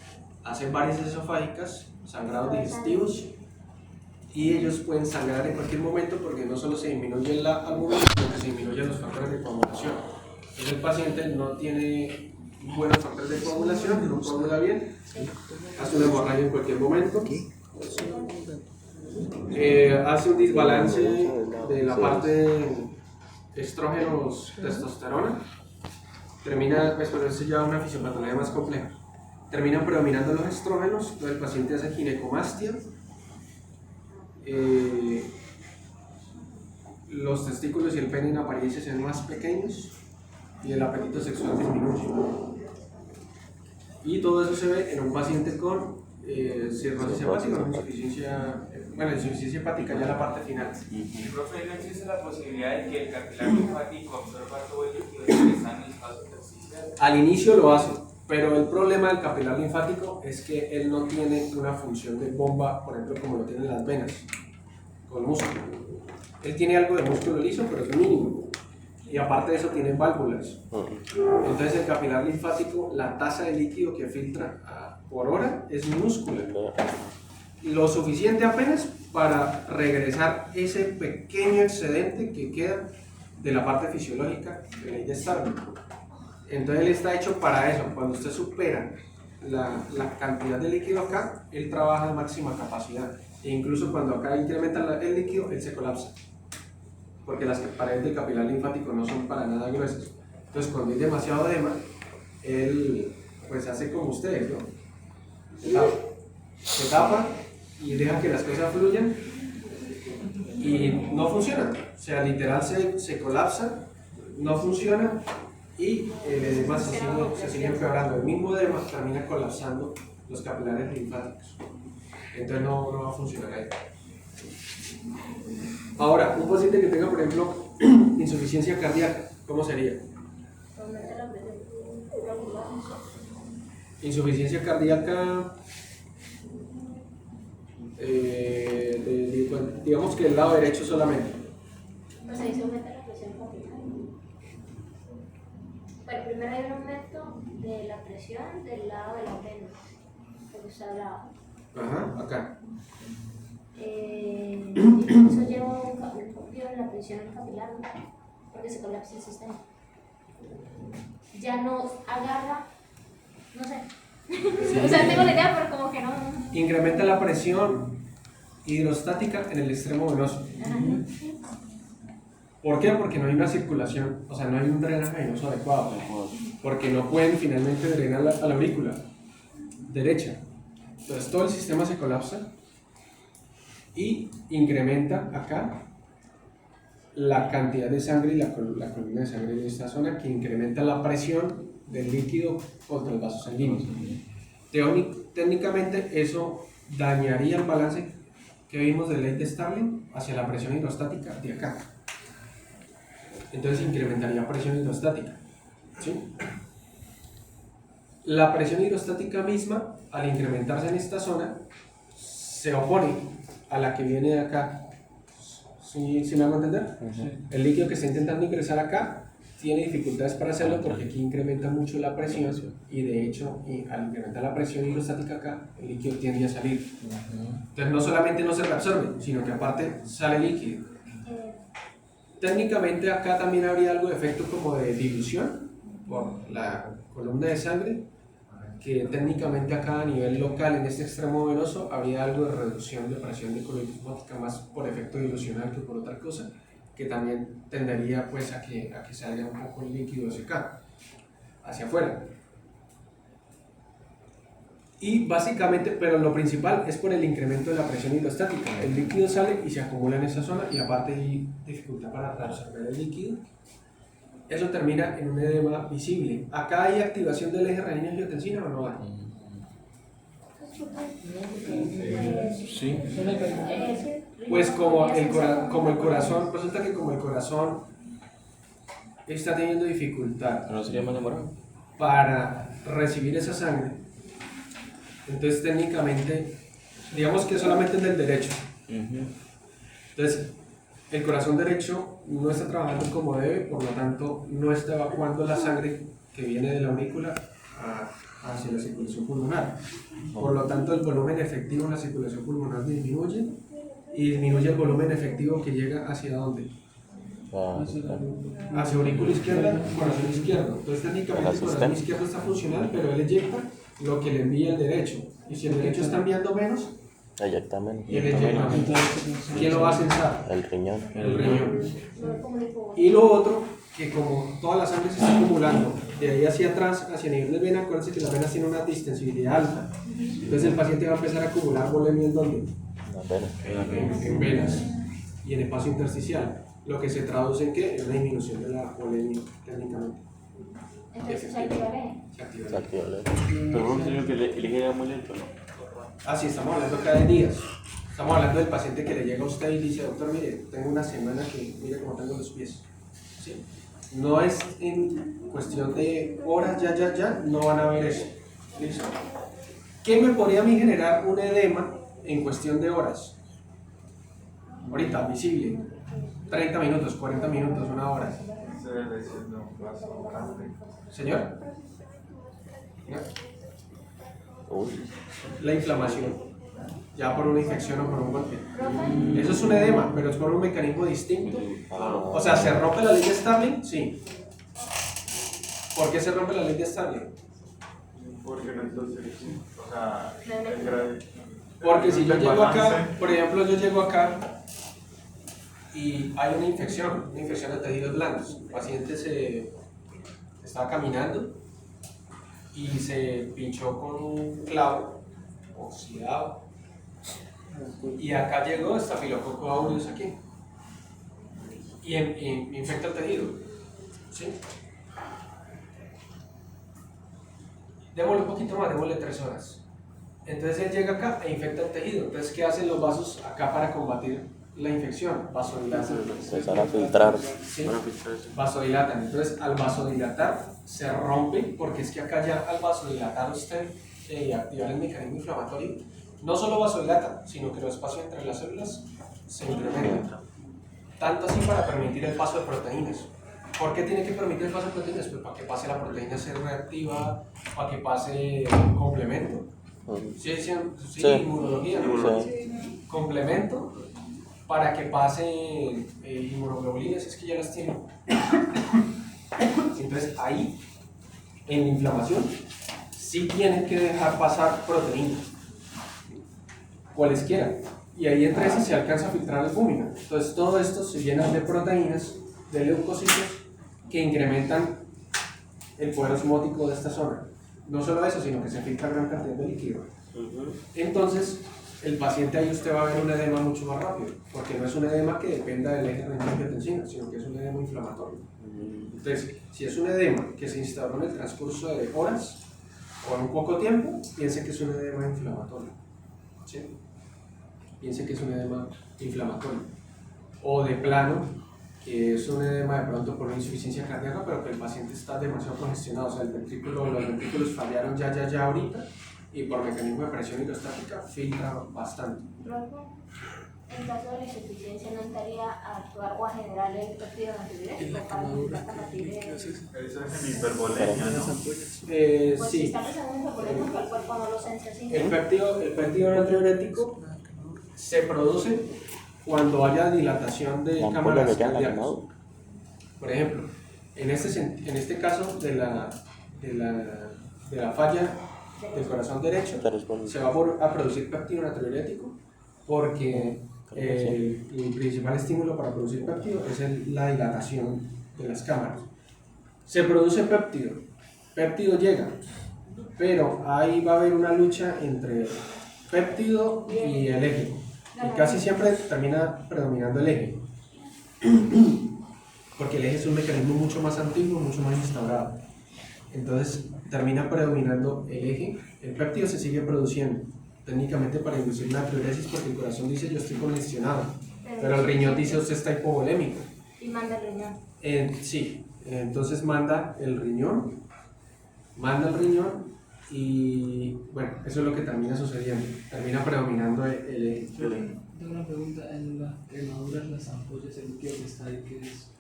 hace varices esofágicas, sangrados digestivos, y ellos pueden sangrar en cualquier momento porque no solo se disminuye la albúmina, sino que se disminuyen los factores de coagulación. Entonces el paciente no tiene buenos factores de coagulación, no coagula bien, hace una hemorragia en cualquier momento, hace un desbalance de la parte de estrógenos, testosterona, termina, pues por eso ya una fisiopatología más compleja, terminan predominando los estrógenos, entonces el paciente hace ginecomastia, los testículos y el pene en apariencia se ven más pequeños y el apetito sexual disminuye. Y todo eso se ve en un paciente con cirrosis hepática, insuficiencia hepática, ya la parte final. Profe, ¿no existe la posibilidad de que el capilar linfático absorba todo el líquido que está en el espacio intersticial? Al inicio lo hace, pero el problema del capilar linfático es que él no tiene una función de bomba, por ejemplo, como lo tienen las venas, con músculo. Él tiene algo de músculo liso, pero es mínimo. Y aparte de eso tiene válvulas. Entonces el capilar linfático, la tasa de líquido que filtra por hora es minúscula. Lo suficiente apenas para regresar ese pequeño excedente que queda de la parte fisiológica de ley de Starling. Entonces él está hecho para eso. Cuando usted supera la cantidad de líquido acá, él trabaja a máxima capacidad. E incluso cuando acá incrementa el líquido, él se colapsa, porque las paredes del capilar linfático no son para nada gruesas. Entonces cuando hay demasiado edema, él pues hace como ustedes, ¿no? Se tapa y deja que las cosas fluyan y no funciona. O sea, literal se colapsa, no funciona, y el edema se sigue empeorando. El mismo edema termina colapsando los capilares linfáticos. Entonces no va a funcionar ahí. Ahora, un paciente que tenga, por ejemplo, insuficiencia cardíaca, ¿cómo sería? Insuficiencia cardíaca, digamos que el lado derecho solamente. Pues ahí se aumenta la presión capilar. Bueno, primero hay un aumento de la presión del lado de la vena, porque está al lado. Ajá, acá. Eso lleva un cambio en la presión capilar, porque se colapsa el sistema. Ya no agarra, no sé. Sí. O sea, tengo la idea, pero como que no. Incrementa la presión hidrostática en el extremo venoso. Ajá. ¿Por qué? Porque no hay una circulación, o sea, no hay un drenaje venoso adecuado, porque no pueden finalmente drenar a la aurícula derecha. Entonces todo el sistema se colapsa y incrementa acá la cantidad de sangre y la columna de sangre de esta zona, que incrementa la presión del líquido contra el vaso sanguíneo. Técnicamente eso dañaría el balance ¿qué vimos de ley de Starling? Hacia la presión hidrostática de acá. Entonces incrementaría presión hidrostática, ¿sí? La presión hidrostática misma, al incrementarse en esta zona, se opone a la que viene de acá. ¿Sí me hago entender? El líquido que está intentando ingresar acá tiene dificultades para hacerlo porque aquí incrementa mucho la presión y de hecho al incrementar la presión hidrostática acá, el líquido tiende a salir. Entonces no solamente no se reabsorbe, sino que aparte sale líquido. Técnicamente acá también habría algo de efecto como de dilución por la columna de sangre, que técnicamente acá a nivel local en este extremo venoso habría algo de reducción de presión de colitis osmótica más por efecto dilucional que por otra cosa, que también tendería pues a que salga un poco el líquido hacia acá, hacia afuera. Y básicamente, pero lo principal es por el incremento de la presión hidrostática. El líquido sale y se acumula en esa zona y aparte hay dificultad para reabsorber el líquido. Eso termina en un edema visible. ¿Acá hay activación del eje renina-angiotensina o no hay? Sí. Pues como el corazón, resulta que como el corazón está teniendo dificultad ¿No sería más demorado? para recibir esa sangre, entonces técnicamente, digamos que solamente es del derecho. Entonces, el corazón derecho no está trabajando como debe, por lo tanto no está evacuando la sangre que viene de la aurícula hacia la circulación pulmonar. Por lo tanto, el volumen efectivo en la circulación pulmonar disminuye y disminuye el volumen efectivo que llega hacia ¿dónde? Hacia aurícula izquierda, corazón izquierdo. Entonces técnicamente el corazón izquierdo está funcional, pero él eyecta lo que le envía el derecho. Y si el derecho está enviando menos, Eyecta menos. él eyecta menos. ¿Quién lo va a censar? El riñón. El riñón. Y lo otro, que como toda la sangre se está acumulando de ahí hacia atrás, hacia el nivel de vena, acuérdense que las venas tienen una distensibilidad alta. Entonces el paciente va a empezar a acumular volemia en ¿dónde? Las venas. En venas y en el espacio intersticial. Lo que se traduce en ¿qué? En una disminución de la volemia técnicamente. Entonces se activaré. Se activa. Se activa el Pero un señor que el eje era muy lento, ¿no? Ah, sí, estamos hablando cada días. Estamos hablando del paciente que le llega a usted y dice, doctor, mire, tengo una semana que, mire cómo tengo los pies. ¿Sí? No es en cuestión de horas, ya, no van a ver eso. ¿Listo? ¿Qué me podría a mí generar un edema en cuestión de horas? Ahorita, visible. 30 minutos, 40 minutos, una hora. Se debe siendo un vaso grande. Señor. Uy. La inflamación, ya por una infección o por un golpe. Eso es un edema, pero es por un mecanismo distinto. O sea, ¿se rompe la ley de Starling? Sí. ¿Por qué se rompe la ley de Starling? Porque no entonces, o sea, el grado. Porque si yo llego acá, por ejemplo, yo llego acá y hay una infección de tejidos blandos. El paciente se estaba caminando y se pinchó con un clavo oxidado y acá llegó Staphylococcus aureus aquí y infecta el tejido, ¿sí? Démosle un poquito más, démosle 3 horas. Entonces él llega acá e infecta el tejido. Entonces, ¿qué hacen los vasos acá para combatir la infección? Vasodilatan. Empezar a filtrar. ¿Sí? Vasodilatan. Entonces, al vasodilatar se rompe, porque es que acá ya al vasodilatar usted y activar el mecanismo inflamatorio, no solo vasodilata, sino que los espacios entre las células se incrementan. Tanto así para permitir el paso de proteínas. ¿Por qué tiene que permitir el paso de proteínas? Pues para que pase la proteína C reactiva, para que pase complemento. Sí, inmunología, ¿no? Sí. Complemento para que pase inmunoglobulinas, es que ya las tiene. Entonces ahí, en la inflamación, sí tienen que dejar pasar proteínas, cualesquiera, y ahí entre esas se alcanza a filtrar albúmina. Entonces todo esto se llena de proteínas, de leucocitos, que incrementan el poder osmótico de esta zona. No solo eso, sino que se filtra gran cantidad de líquido. Entonces, el paciente ahí usted va a ver un edema mucho más rápido, porque no es un edema que dependa del eje renina-angiotensina, sino que es un edema inflamatorio. Entonces, si es un edema que se instauró en el transcurso de horas o en un poco tiempo, piense que es un edema inflamatorio. ¿Sí? piense que es un edema inflamatorio. O de plano, que es un edema de pronto por una insuficiencia cardíaca, pero que el paciente está demasiado congestionado, o sea, los ventrículos fallaron ya ahorita, y por mecanismo de presión hidrostática filtra bastante. Luego, en caso de la insuficiencia, ¿no estaría a actuar o a generar el péptido natriurético para aumentar la cantidad de... Eso es en hipervolemia, ¿no? Pues si Sí, está pensando en hipervolemia, que el cuerpo no lo sense así. el péptido natriurético se produce cuando haya dilatación de La ampolla cámaras que queda en la cardíacas. quemadura. Por ejemplo, en este caso de la falla del corazón derecho, se va a producir péptido natriurético porque el principal estímulo para producir péptido es la dilatación de las cámaras. Se produce péptido llega, pero ahí va a haber una lucha entre péptido y el eje, y casi siempre termina predominando el eje, porque el eje es un mecanismo mucho más antiguo, mucho más instaurado. Entonces termina predominando el eje, el péptido se sigue produciendo técnicamente para inducir natriuresis porque el corazón dice yo estoy congestionado, pero el riñón dice usted está hipovolémico. Y manda el riñón. Sí, entonces manda el riñón y bueno, eso es lo que termina sucediendo, termina predominando el eje. Tengo una pregunta, en las quemaduras, las ampollas, el líquido que está ahí, ¿qué es?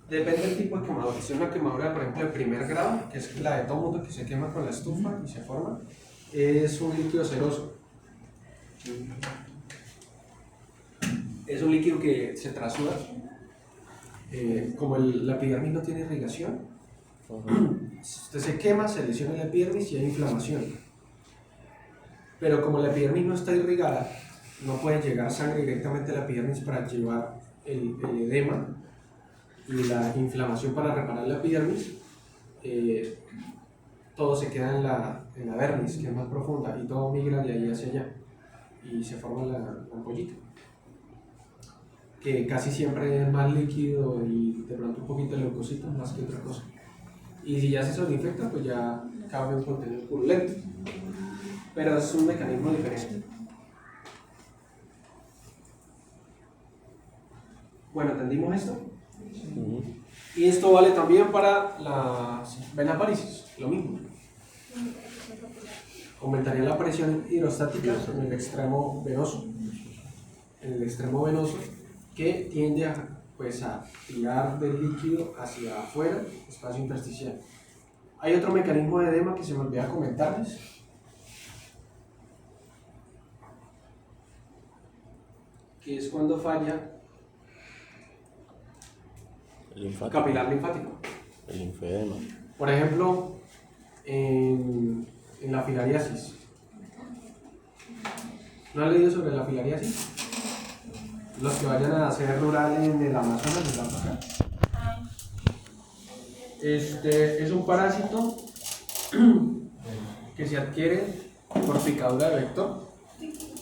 Depende del tipo de quemadura. Si es una quemadura, por ejemplo, de primer grado, que es la de todo mundo que se quema con la estufa y se forma, es un líquido ceroso. Es un líquido que se trasuda. Como la epidermis no tiene irrigación, si usted se quema, se lesiona la epidermis y hay inflamación. Pero como la epidermis no está irrigada, no puede llegar sangre directamente a la epidermis para llevar el edema y la inflamación para reparar la epidermis, todo se queda en la dermis, que es más profunda, y todo migra de ahí hacia allá y se forma la ampollita, que casi siempre es más líquido y de pronto un poquito de leucocitos más que otra cosa. Y si ya se sobreinfecta, pues ya cambia un contenido purulento, pero es un mecanismo diferente. Bueno, ¿entendimos esto? Y esto vale también para la vena varicis, lo mismo. Aumentaría la presión hidrostática en el extremo venoso. Que tiende a tirar del líquido hacia afuera, espacio intersticial. Hay otro mecanismo de edema que se me olvidó comentarles. Que es cuando falla capilar linfático. El linfedema. Por ejemplo, en la filariasis. ¿No han leído sobre la filariasis? Los que vayan a hacer rural en el Amazonas, les van a tocar. Es un parásito que se adquiere por picadura de vector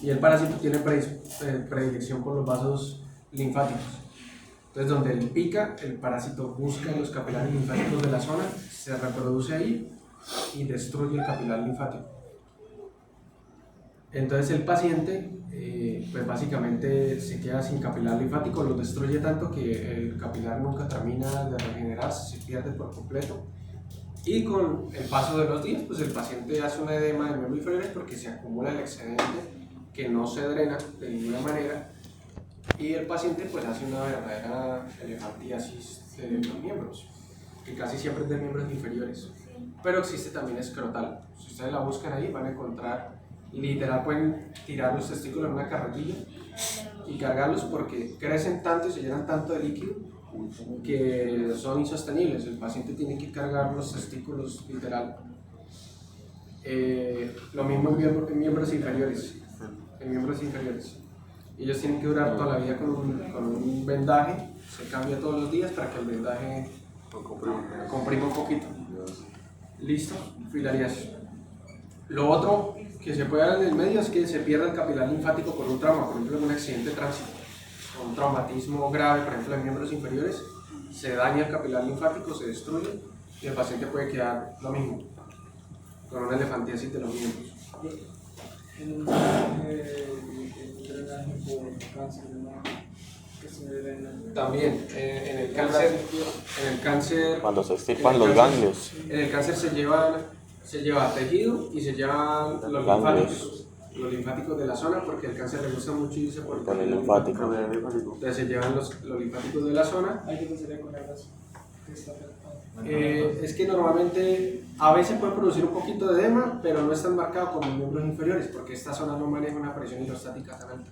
y el parásito tiene predilección por los vasos linfáticos. Entonces, donde él pica, el parásito busca los capilares linfáticos de la zona, se reproduce ahí y destruye el capilar linfático. Entonces, el paciente, pues básicamente se queda sin capilar linfático, lo destruye tanto que el capilar nunca termina de regenerarse, se pierde por completo. Y con el paso de los días, pues el paciente hace un edema de miembros inferiores porque se acumula el excedente que no se drena de ninguna manera. Y el paciente pues hace una verdadera elefantiasis de los miembros, que casi siempre es de miembros inferiores, pero existe también escrotal. Si ustedes la buscan ahí van a encontrar, literal pueden tirar los testículos en una carretilla y cargarlos porque crecen tanto y se llenan tanto de líquido que son insostenibles. El paciente tiene que cargar los testículos literal. Lo mismo en miembros inferiores. Ellos tienen que durar toda la vida con un vendaje, se cambia todos los días para que el vendaje comprima un poquito. Listo, filariasis. Lo otro que se puede dar en el medio es que se pierda el capilar linfático por un trauma, por ejemplo en un accidente de tránsito, o un traumatismo grave, por ejemplo en miembros inferiores, se daña el capilar linfático, se destruye y el paciente puede quedar lo mismo, con una elefantiasis de los miembros. En un drenaje por cáncer de mama, que se drena. También en el cáncer, Cuando se extirpan los ganglios. en el cáncer se lleva tejido y se llevan los Ganglios. linfáticos de la zona, porque el cáncer le gusta mucho irse por Con el linfático. Entonces se llevan los linfáticos de la zona. Hay que pasar con el brazo que está afectado. Es que normalmente a veces puede producir un poquito de edema, pero no es tan marcado como en miembros inferiores, porque esta zona no maneja una presión hidrostática tan alta.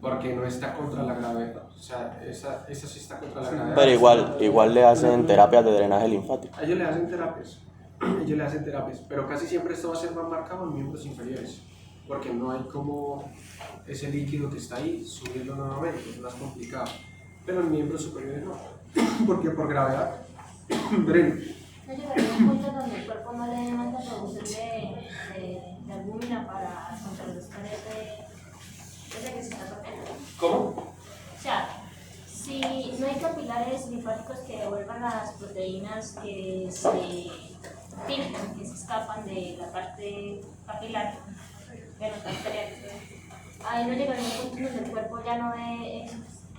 Porque no está contra la gravedad, o sea, esa sí está contra la gravedad. Pero igual le hacen terapias de drenaje linfático. A ellos le hacen terapias, pero casi siempre esto va a ser más marcado en miembros inferiores, porque no hay como ese líquido que está ahí subirlo nuevamente, es más complicado. Pero en miembros superiores no, porque por gravedad drena. ¿No llegaría a un punto donde el cuerpo no le dé más la producción de albúmina para contrarrestar ese que se está perdiendo? ¿Cómo? O sea, si no hay capilares linfáticos que devuelvan las proteínas que se filtran, que se escapan de la parte capilar, de los arteriales, ahí no llegaría a un punto donde el cuerpo ya no dé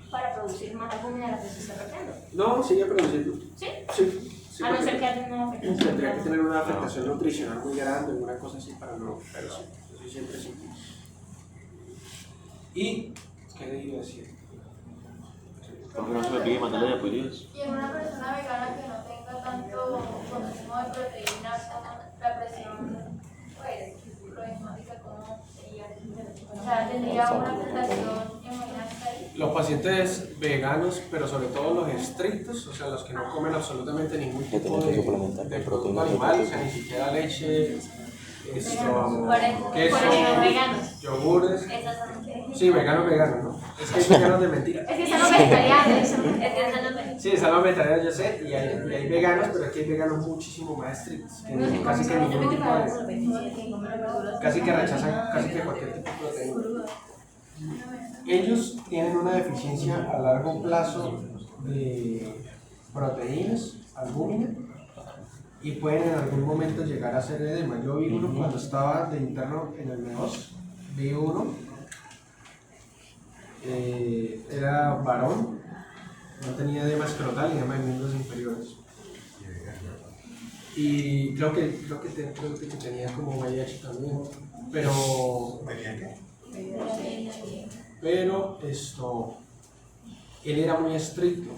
para producir más albúmina de la que se está perdiendo. No, sigue produciendo. ¿Sí? Sí, A no porque ser que haya una afectación. tendría que tener una afectación nutricional muy grande, alguna cosa así para no, pero sí, eso siempre sí. ¿Y qué le iba a decir? ¿Por qué no se le pide mandar diapositivas? Y en una persona vegana que no tenga tanto consumo de proteínas, la presión pues, plasmática, ¿cómo sería? O sea, ¿tendría una afectación hemodinámica ahí? Los pacientes veganos, pero sobre todo los estrictos, o sea, los que no comen absolutamente ningún Que tipo tienen que suplementar de con producto proteínas animal, o sea, sintéticas. ni siquiera leche, Por eso queso, los veganos. yogures. Esas son Sí, veganos, ¿no? Es que hay veganos de mentira. Es que son los vegetarianos, es que son los vegetarianos. Sí, están los vegetarianos, yo sé, y hay veganos, pero aquí hay veganos muchísimo más estrictos, que casi que ningún tipo de... Casi que rechazan casi que cualquier tipo de proteína. Ellos tienen una deficiencia a largo plazo de proteínas, albúmina, y pueden en algún momento llegar a ser edema. Yo vi uno cuando estaba de interno en el MEOS, vi uno, era varón, no tenía edema escrotal y edema de miembros inferiores. Y creo que tenía como VIH también, pero él era muy estricto,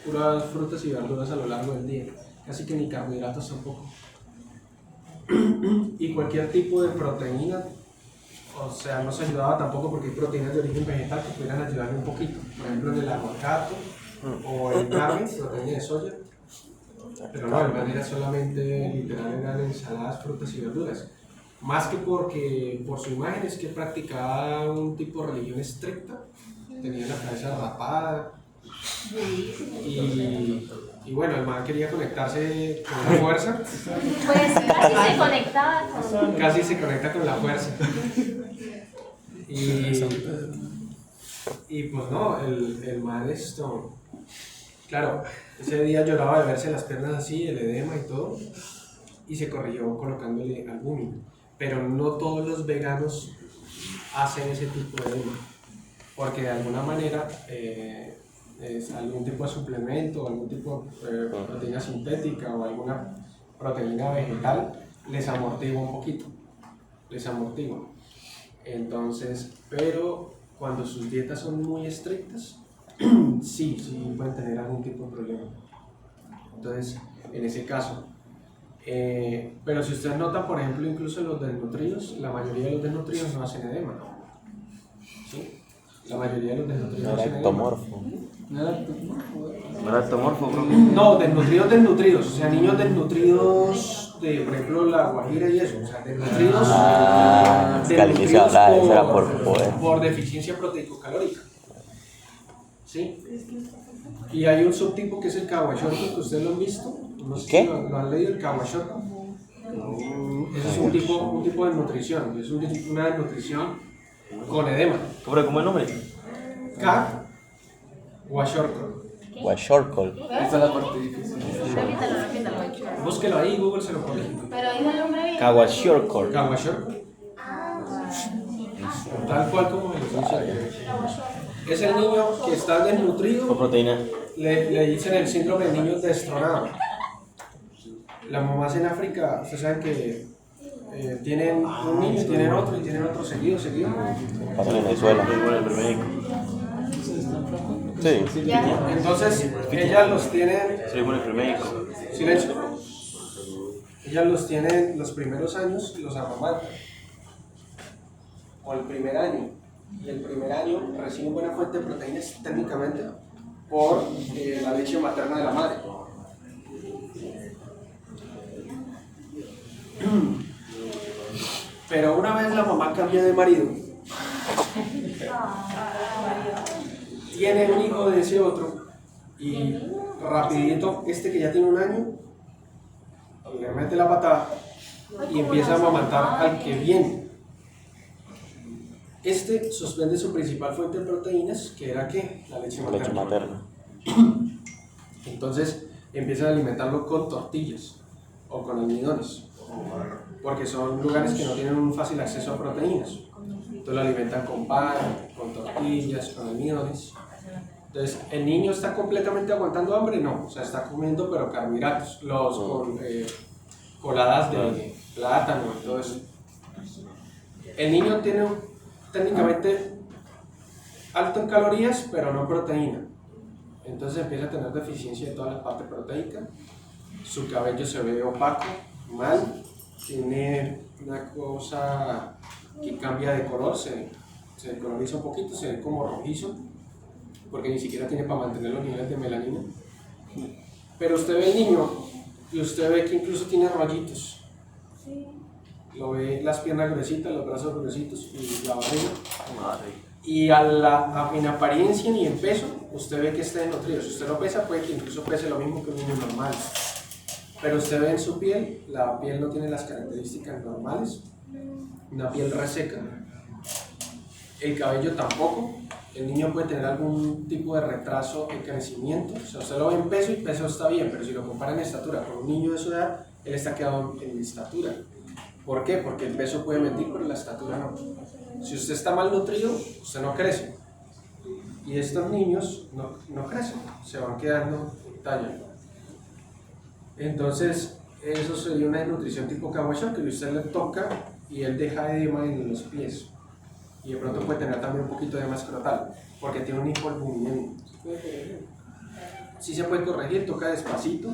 puras frutas y verduras a lo largo del día, casi que ni carbohidratos tampoco. Y cualquier tipo de proteína, o sea, no se ayudaba tampoco porque hay proteínas de origen vegetal que pudieran ayudarle un poquito, por ejemplo en el aguacate o en carne, proteína de soya. Pero no, de manera solamente literal eran ensaladas, frutas y verduras. Más que porque por su imagen es que practicaba un tipo de religión estricta, tenía la cabeza rapada y bueno, el man quería conectarse con la fuerza. Pues casi se conectaba con... Casi se conecta con la fuerza. Y pues no, el man claro, ese día lloraba de verse las piernas así, el edema y todo, y se corrigió colocándole albúmina. Pero no todos los veganos hacen ese tipo de edema, porque de alguna manera es algún tipo de suplemento, algún tipo de proteína sintética o alguna proteína vegetal les amortigua un poquito, Entonces, pero cuando sus dietas son muy estrictas, sí pueden tener algún tipo de problema. Entonces, en ese caso, pero si ustedes notan, por ejemplo, incluso los desnutridos, la mayoría de los desnutridos no hacen edema, ¿sí? La mayoría de los desnutridos no hacen edema. Ectomorfo. No era ectomorfo, No era ectomorfo, bro. No, desnutridos, o sea, niños desnutridos de, por ejemplo, la Guajira y eso, o sea, desnutridos, que al inicio hablaba de eso era por deficiencia proteico-calórica, ¿sí? Y hay un subtipo que es el Kawashorko, que ustedes lo han visto, no sé ¿Qué? si lo han leído, el Kawashorko. Ese es un tipo de nutrición, es una desnutrición con edema. ¿Cómo es el nombre? Kawashorko. Guachorcol. Esa es la parte difícil. Repítalo. Búsquelo ahí, Google se lo pone. Pero dice el nombre bien. Kawashorcol. Kawashorko. tal cual como me lo dice. Es el niño que está Con desnutrido, proteína. le dicen el síndrome de niños destronado. Las mamás en África, ustedes saben que tienen un niño, tienen otro y tienen otro seguido. Pasa en Venezuela. Sí. Entonces, ellas los tienen, Soy buen enfermero. silencio, ellas los tienen los primeros años, los amamantan, o el primer año, y el primer año reciben buena fuente de proteínas técnicamente por la leche materna de la madre. Pero una vez la mamá cambia de marido, tiene un hijo de ese otro, y rapidito, este que ya tiene un año, le mete la patada y empieza a amamantar al que viene. Este suspende su principal fuente de proteínas, que era ¿qué? La leche materna. Leche materna. Entonces empiezan a alimentarlo con tortillas o con almidones, porque son lugares que no tienen un fácil acceso a proteínas. Entonces lo alimentan con pan, con tortillas, con almidones. Entonces, ¿el niño está completamente aguantando hambre? No, o sea, está comiendo pero carbohidratos, con coladas de plátano y todo eso. El niño tiene técnicamente alto en calorías, pero no proteína. Entonces empieza a tener deficiencia de toda la parte proteica. Su cabello se ve opaco, mal, tiene una cosa que cambia de color, se coloriza un poquito, se ve como rojizo, porque ni siquiera tiene para mantener los niveles de melanina. Pero usted ve el niño y usted ve que incluso tiene rayitos. Lo ve las piernas gruesitas, los brazos gruesitos y la barriga. Y en apariencia ni en peso, usted ve que está desnutrido. Si usted lo pesa, puede que incluso pese lo mismo que un niño normal. Pero usted ve en su piel, la piel no tiene las características normales, una piel reseca. El cabello tampoco. El niño puede tener algún tipo de retraso en crecimiento. O sea, usted lo ve en peso y peso está bien, pero si lo compara en estatura con un niño de su edad, él está quedado en estatura. ¿Por qué? Porque el peso puede mentir, pero la estatura no. Si usted está mal nutrido, usted no crece. Y estos niños no crecen, se van quedando en talla. Entonces, eso sería una desnutrición tipo Kawasaki, que usted le toca y él deja edema en los pies. Y de pronto puede tener también un poquito de edema escrotal, porque tiene un hipoalbuminemia. Sí se puede corregir, toca despacito,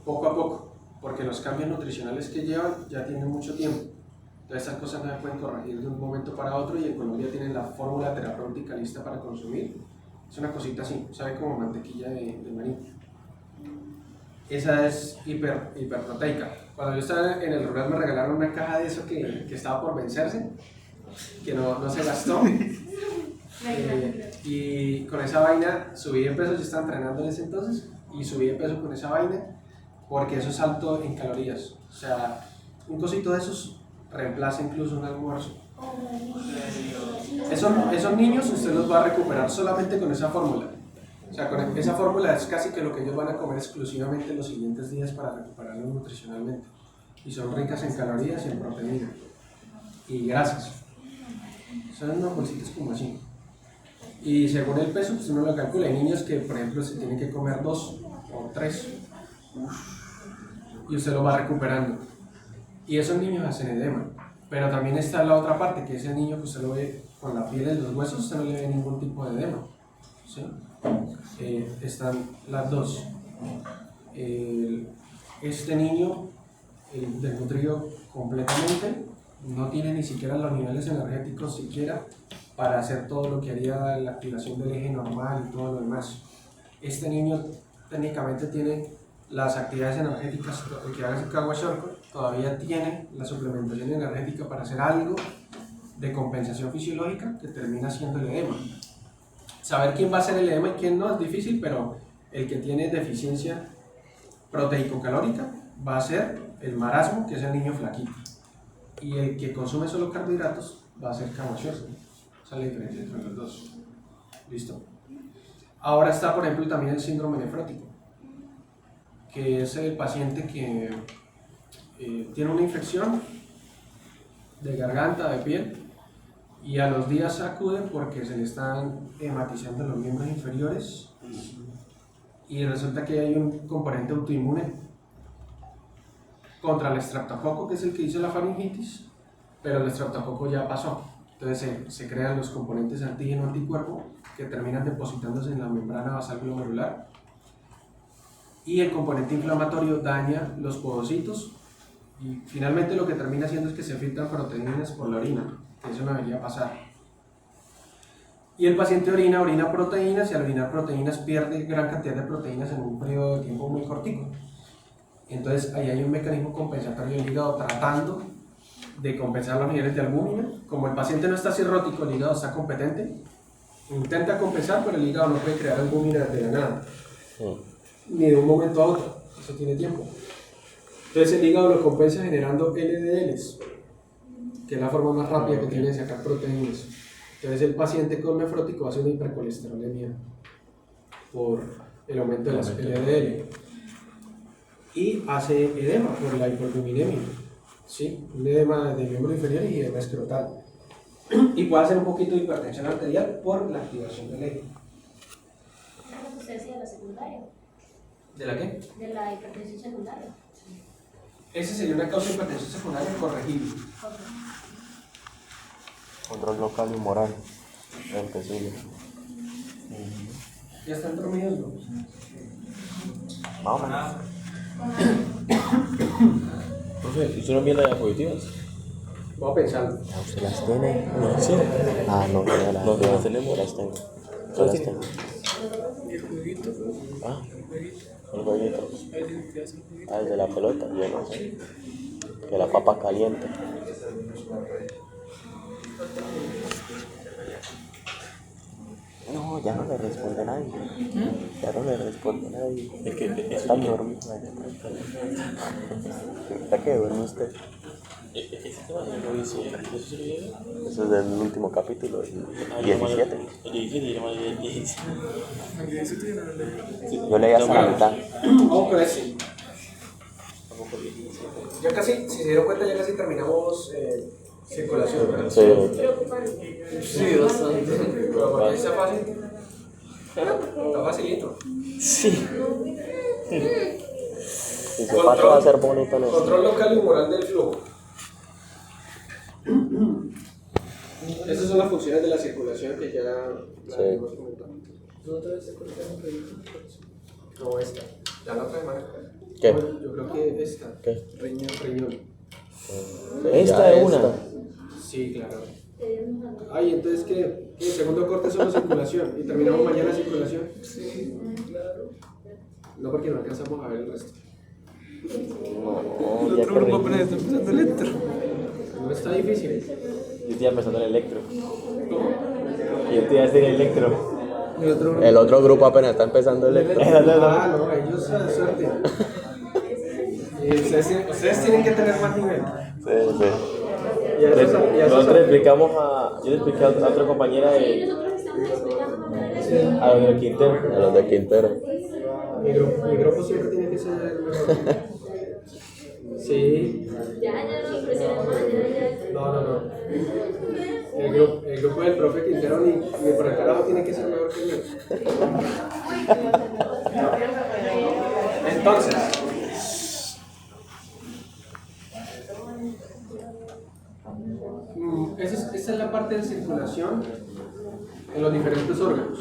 poco a poco, porque los cambios nutricionales que llevan ya tienen mucho tiempo. Entonces esas cosas no se pueden corregir de un momento para otro, y en Colombia tienen la fórmula terapéutica lista para consumir. Es una cosita así, sabe como mantequilla de maní. Esa es hiperproteica. Cuando yo estaba en el rural me regalaron una caja de eso que estaba por vencerse, que no se gastó. Y con esa vaina subí de peso. Yo estaba entrenando en ese entonces y subí de peso con esa vaina, porque eso es alto en calorías. O sea, un cosito de esos reemplaza incluso un almuerzo. Esos niños usted los va a recuperar solamente con esa fórmula. O sea, con esa fórmula es casi que lo que ellos van a comer exclusivamente los siguientes días para recuperarlos nutricionalmente. Y son ricas en calorías y en proteína. Y grasas. Son unos bolsitos como así. Y según el peso, pues uno lo calcula. Hay niños que, por ejemplo, se tienen que comer 2 o 3. Y usted lo va recuperando. Y esos niños hacen edema. Pero también está la otra parte, que ese niño que usted lo ve con la piel en los huesos, usted no le ve ningún tipo de edema. ¿Sí? Están las dos. Este niño, desnutrido completamente, no tiene ni siquiera los niveles energéticos siquiera para hacer todo lo que haría la activación del eje normal y todo lo demás. Este niño técnicamente tiene las actividades energéticas que hace Kawasaki, todavía tiene la suplementación energética para hacer algo de compensación fisiológica que termina siendo el edema. Saber quién va a ser el edema y quién no es difícil, pero el que tiene deficiencia proteico-calórica va a ser el marasmo, que es el niño flaquito. Y el que consume solo carbohidratos va a ser Kawasaki. Esa es la diferencia entre los dos. ¿Listo? Ahora está, por ejemplo, también el síndrome nefrótico, que es el paciente que tiene una infección de garganta, de piel, y a los días acude porque se le están hematizando los miembros inferiores y resulta que hay un componente autoinmune contra el estreptococo, que es el que hizo la faringitis, pero el estreptococo ya pasó. Entonces se crean los componentes antígeno-anticuerpo que terminan depositándose en la membrana basal glomerular y el componente inflamatorio daña los podocitos y finalmente lo que termina haciendo es que se filtran proteínas por la orina, que eso no debería pasar. Y el paciente orina proteínas y al orinar proteínas pierde gran cantidad de proteínas en un periodo de tiempo muy cortico. Entonces ahí hay un mecanismo compensatorio del hígado tratando de compensar los niveles de albúmina. Como el paciente no está cirrótico, el hígado está competente, intenta compensar, pero el hígado no puede crear albúmina de la nada, ni de un momento a otro, eso tiene tiempo. Entonces el hígado lo compensa generando LDLs, que es la forma más rápida que tiene de sacar proteínas. Entonces el paciente con nefrótico hace una hipercolesterolemia por el aumento de las LDL y hace edema por la hiperbilirubemia, ¿sí? Un edema de miembro inferior y edema escrotal. Y puede hacer un poquito de hipertensión arterial por la activación del eje. ¿Cómo se decía la secundaria? ¿De la qué? De la hipertensión secundaria. Esa sería una causa de hipertensión secundaria corregible. Control local y moral. Empecillo. ¿Ya están dormidos, no? Más o menos. Profe, ¿hicieron bien las diapositivas? Voy a pensarlo. ¿Usted las tiene? No, sí. Ah, no, no las No, tengo. las tenemos. Las tengo. Yo las tengo. El jueguito, Ah, el jueguito. el jueguito. Ahí dice que hace un jueguito. Ah, el de la pelota, yo no sé. Que la papa caliente. No, ya no le responde nadie. Ya no le responde nadie. Es que Está dormido. ¿Está qué duerme usted? ese tema no lo hizo. ¿Eso se lo llega? Eso es del último capítulo, el 17. El 17 y el 16. Aunque ese tío no lo leo. Yo leí hasta la mitad. Vamos con ese. Ya casi, si se dieron cuenta, ya casi terminamos circulación, ¿verdad? Sí. Preocupante. Sí, bastante. Pero porque está fácil. Está facilito. Sí. Y su pato va a ser bonito en eso. Control local y moral del flujo. Esas son las funciones de la circulación que ya las hemos comentado. No, esta. Ya la otra semana. ¿Qué? Bueno, yo creo que esta. ¿Qué? Riñón. Esta es una. Sí, claro. Ay, entonces, ¿qué? El segundo corte solo circulación. ¿Y terminamos mañana circulación? Sí, claro. No, porque no alcanzamos a ver el resto. No, El ya otro grupo que apenas está empezando electro. No está difícil. Yo estoy empezando el electro. Yo estoy haciendo el electro. El otro grupo. el otro grupo apenas está empezando el electro. Ah, no, ellos suerte. Ustedes tienen que tener más nivel. Sí, sí. Y a esos- y a esos- Nosotros explicamos a. Yo le expliqué a otra compañera Sí, de. nosotros estamos explicando A los del Quintero. A los de Quintero. Mi grupo siempre tiene que ser mejor. Sí. Ya no presiones más, ya. No. El grupo del profe Quintero ni por el carajo tiene que ser mejor que el mío. Entonces, esa es la parte de circulación en los diferentes órganos.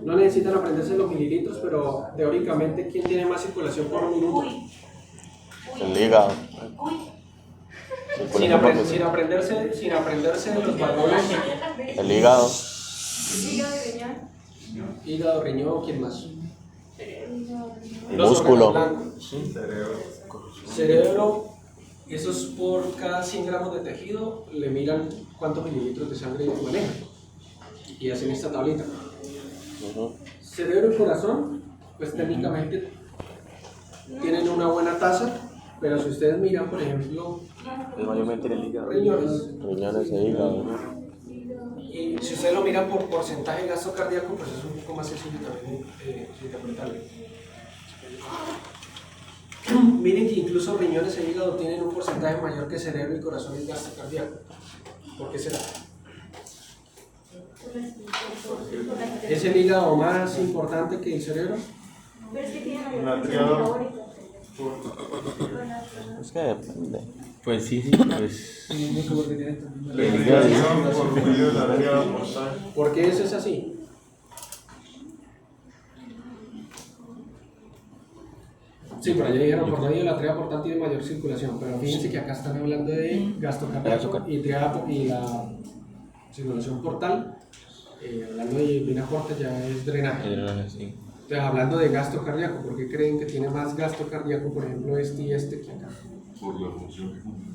No necesitan aprenderse los mililitros, pero teóricamente, ¿quién tiene más circulación por un minuto? El hígado. Sin aprenderse los valores. El hígado. Hígado, riñón, ¿quién más? El Los músculo. órganos blancos. Cerebro, eso es por cada 100 gramos de tejido, le miran cuántos mililitros de sangre maneja y hacen esta tablita. Cerebro y corazón, pues técnicamente tienen una buena tasa, pero si ustedes miran, por ejemplo, Es mayormente el hígado. riñones, Riñones e hígado. y si ustedes lo miran por porcentaje de gasto cardíaco, pues es un poco más sencillo también interpretarlo. Miren que incluso riñones e hígado tienen un porcentaje mayor que cerebro y corazón en gasto cardíaco. ¿Por qué será? ¿Es el hígado más importante que el cerebro? Pero es que tiene mayor Natriado. metabólica. Es que depende. Pues sí, pues. Y no sé por qué tiene tanto. La irrigación por medio de la vía portal. ¿Por qué eso es así? Sí, por allá dijeron, por medio de la tría portal tiene mayor circulación, pero fíjense que acá están hablando de gasto cardíaco y la circulación portal, hablando de vena porta ya es drenaje. Sí. Entonces, hablando de gasto cardíaco, ¿por qué creen que tiene más gasto cardíaco, por ejemplo, este y este que acá? Por la función que cumple.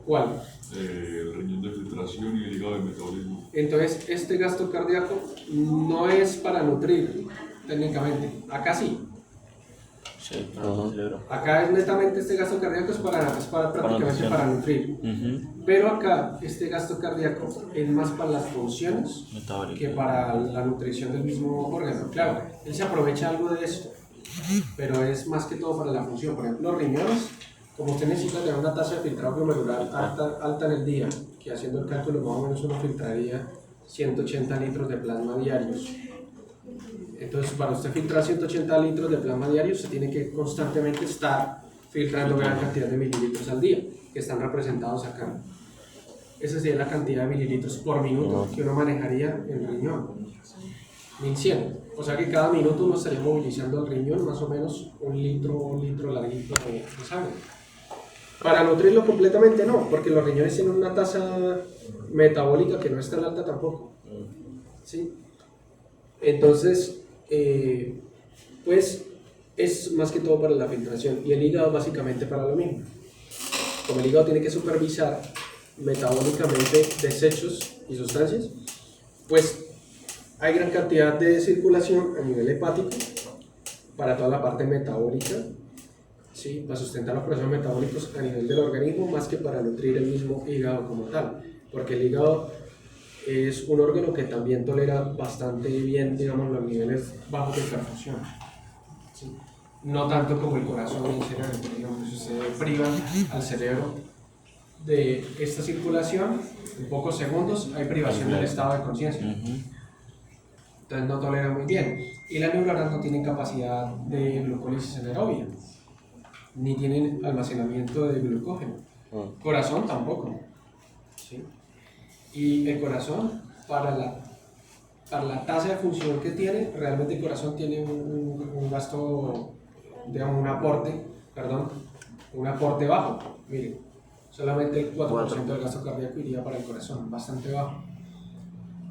¿Cuál? El riñón de filtración y el hígado de metabolismo. Entonces, este gasto cardíaco no es para nutrir, técnicamente. Acá sí. Sí, para el cerebro. Acá es netamente este gasto cardíaco es prácticamente nutrición. para nutrir. Pero acá este gasto cardíaco es más para las funciones Metabólico. que para la nutrición del mismo órgano. Claro, él se aprovecha algo de esto, pero es más que todo para la función. Por ejemplo, los riñones, como usted necesita tener una tasa de filtrado glomerular alta en el día, que haciendo el cálculo más o menos uno filtraría 180 litros de plasma diarios. Entonces, para usted filtrar 180 litros de plasma diarios, se tiene que constantemente estar filtrando gran cantidad de mililitros al día, que están representados acá. Esa sería la cantidad de mililitros por minuto que uno manejaría en el riñón. 1100. O sea que cada minuto uno estaría movilizando el riñón más o menos un litro larguito de sangre. Para nutrirlo completamente no, porque los riñones tienen una tasa metabólica que no es tan alta tampoco. ¿Sí? Entonces, pues es más que todo para la filtración y el hígado básicamente para lo mismo. Como el hígado tiene que supervisar metabólicamente desechos y sustancias, pues hay gran cantidad de circulación a nivel hepático para toda la parte metabólica, ¿sí? Para sustentar los procesos metabólicos a nivel del organismo más que para nutrir el mismo hígado como tal, porque el hígado es un órgano que también tolera bastante bien, digamos, los niveles bajos de perfusión, ¿sí? No tanto como el corazón y el cerebro, digamos, si se privan al cerebro de esta circulación, en pocos segundos hay privación del estado de conciencia. Entonces no tolera muy bien. Y las neuronas no tienen capacidad de glucólisis anaerobia, ni tienen almacenamiento de glucógeno. Corazón tampoco. ¿Sí? Y el corazón, para la tasa de función que tiene, realmente el corazón tiene un gasto, digamos, un aporte bajo. Miren, solamente el 4% del gasto cardíaco iría para el corazón, bastante bajo.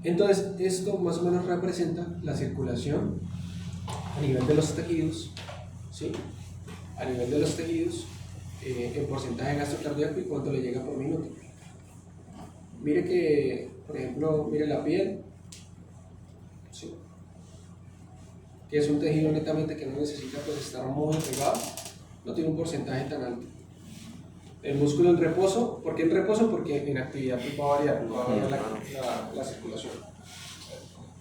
Entonces, esto más o menos representa la circulación a nivel de los tejidos, ¿sí? A nivel de los tejidos, en porcentaje de gasto cardíaco y cuánto le llega por minuto. Mire que, por ejemplo, mire la piel, ¿sí? Que es un tejido netamente que no necesita pues, estar muy pegado, no tiene un porcentaje tan alto. El músculo en reposo, ¿por qué en reposo? Porque en actividad va a variar la circulación.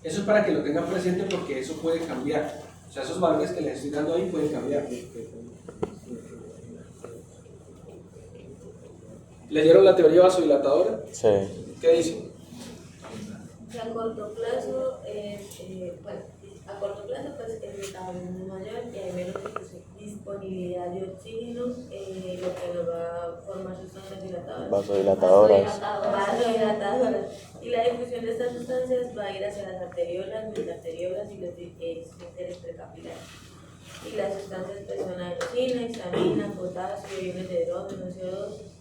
Eso es para que lo tengan presente porque eso puede cambiar. O sea, esos valores que les estoy dando ahí pueden cambiar. ¿Leyeron la teoría vasodilatadora? Sí. ¿Qué dice? Que a corto plazo, a corto plazo pues el metabolismo es mayor y hay menos disponibilidad de oxígeno, lo que nos va a formar sustancias dilatadoras. Vasodilatadoras. Y la difusión de estas sustancias va a ir hacia las arteriolas, mesenteriolas y los esfínteres precapilares. Y las sustancias pues, son aerosina, histamina, potasio, iones de hidrógeno, CO2.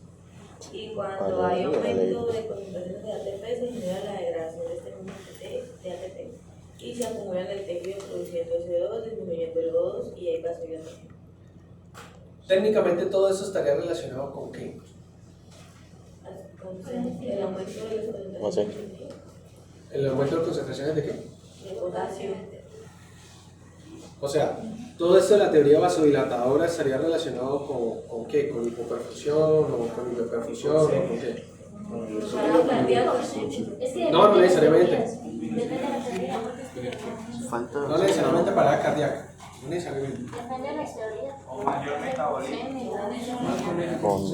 Y cuando hay aumento de concentraciones de ATP, se genera la degradación de este mismo de ATP y se acumula en el tejido produciendo CO2, disminuyendo el O2 y hay vasodilatación. Técnicamente todo eso estaría relacionado con ¿qué? El aumento de las concentraciones ¿El aumento de concentraciones de qué? de potasio. O sea, todo esto de la teoría vasodilatadora estaría relacionado con ¿qué? ¿Con hipoperfusión o con hiperperfusión o con qué? Parado cardíaco. Es que No necesariamente. Depende de la teoría. No necesariamente parada cardíaca. No necesariamente. Depende de la teoría. O mayor metabolismo.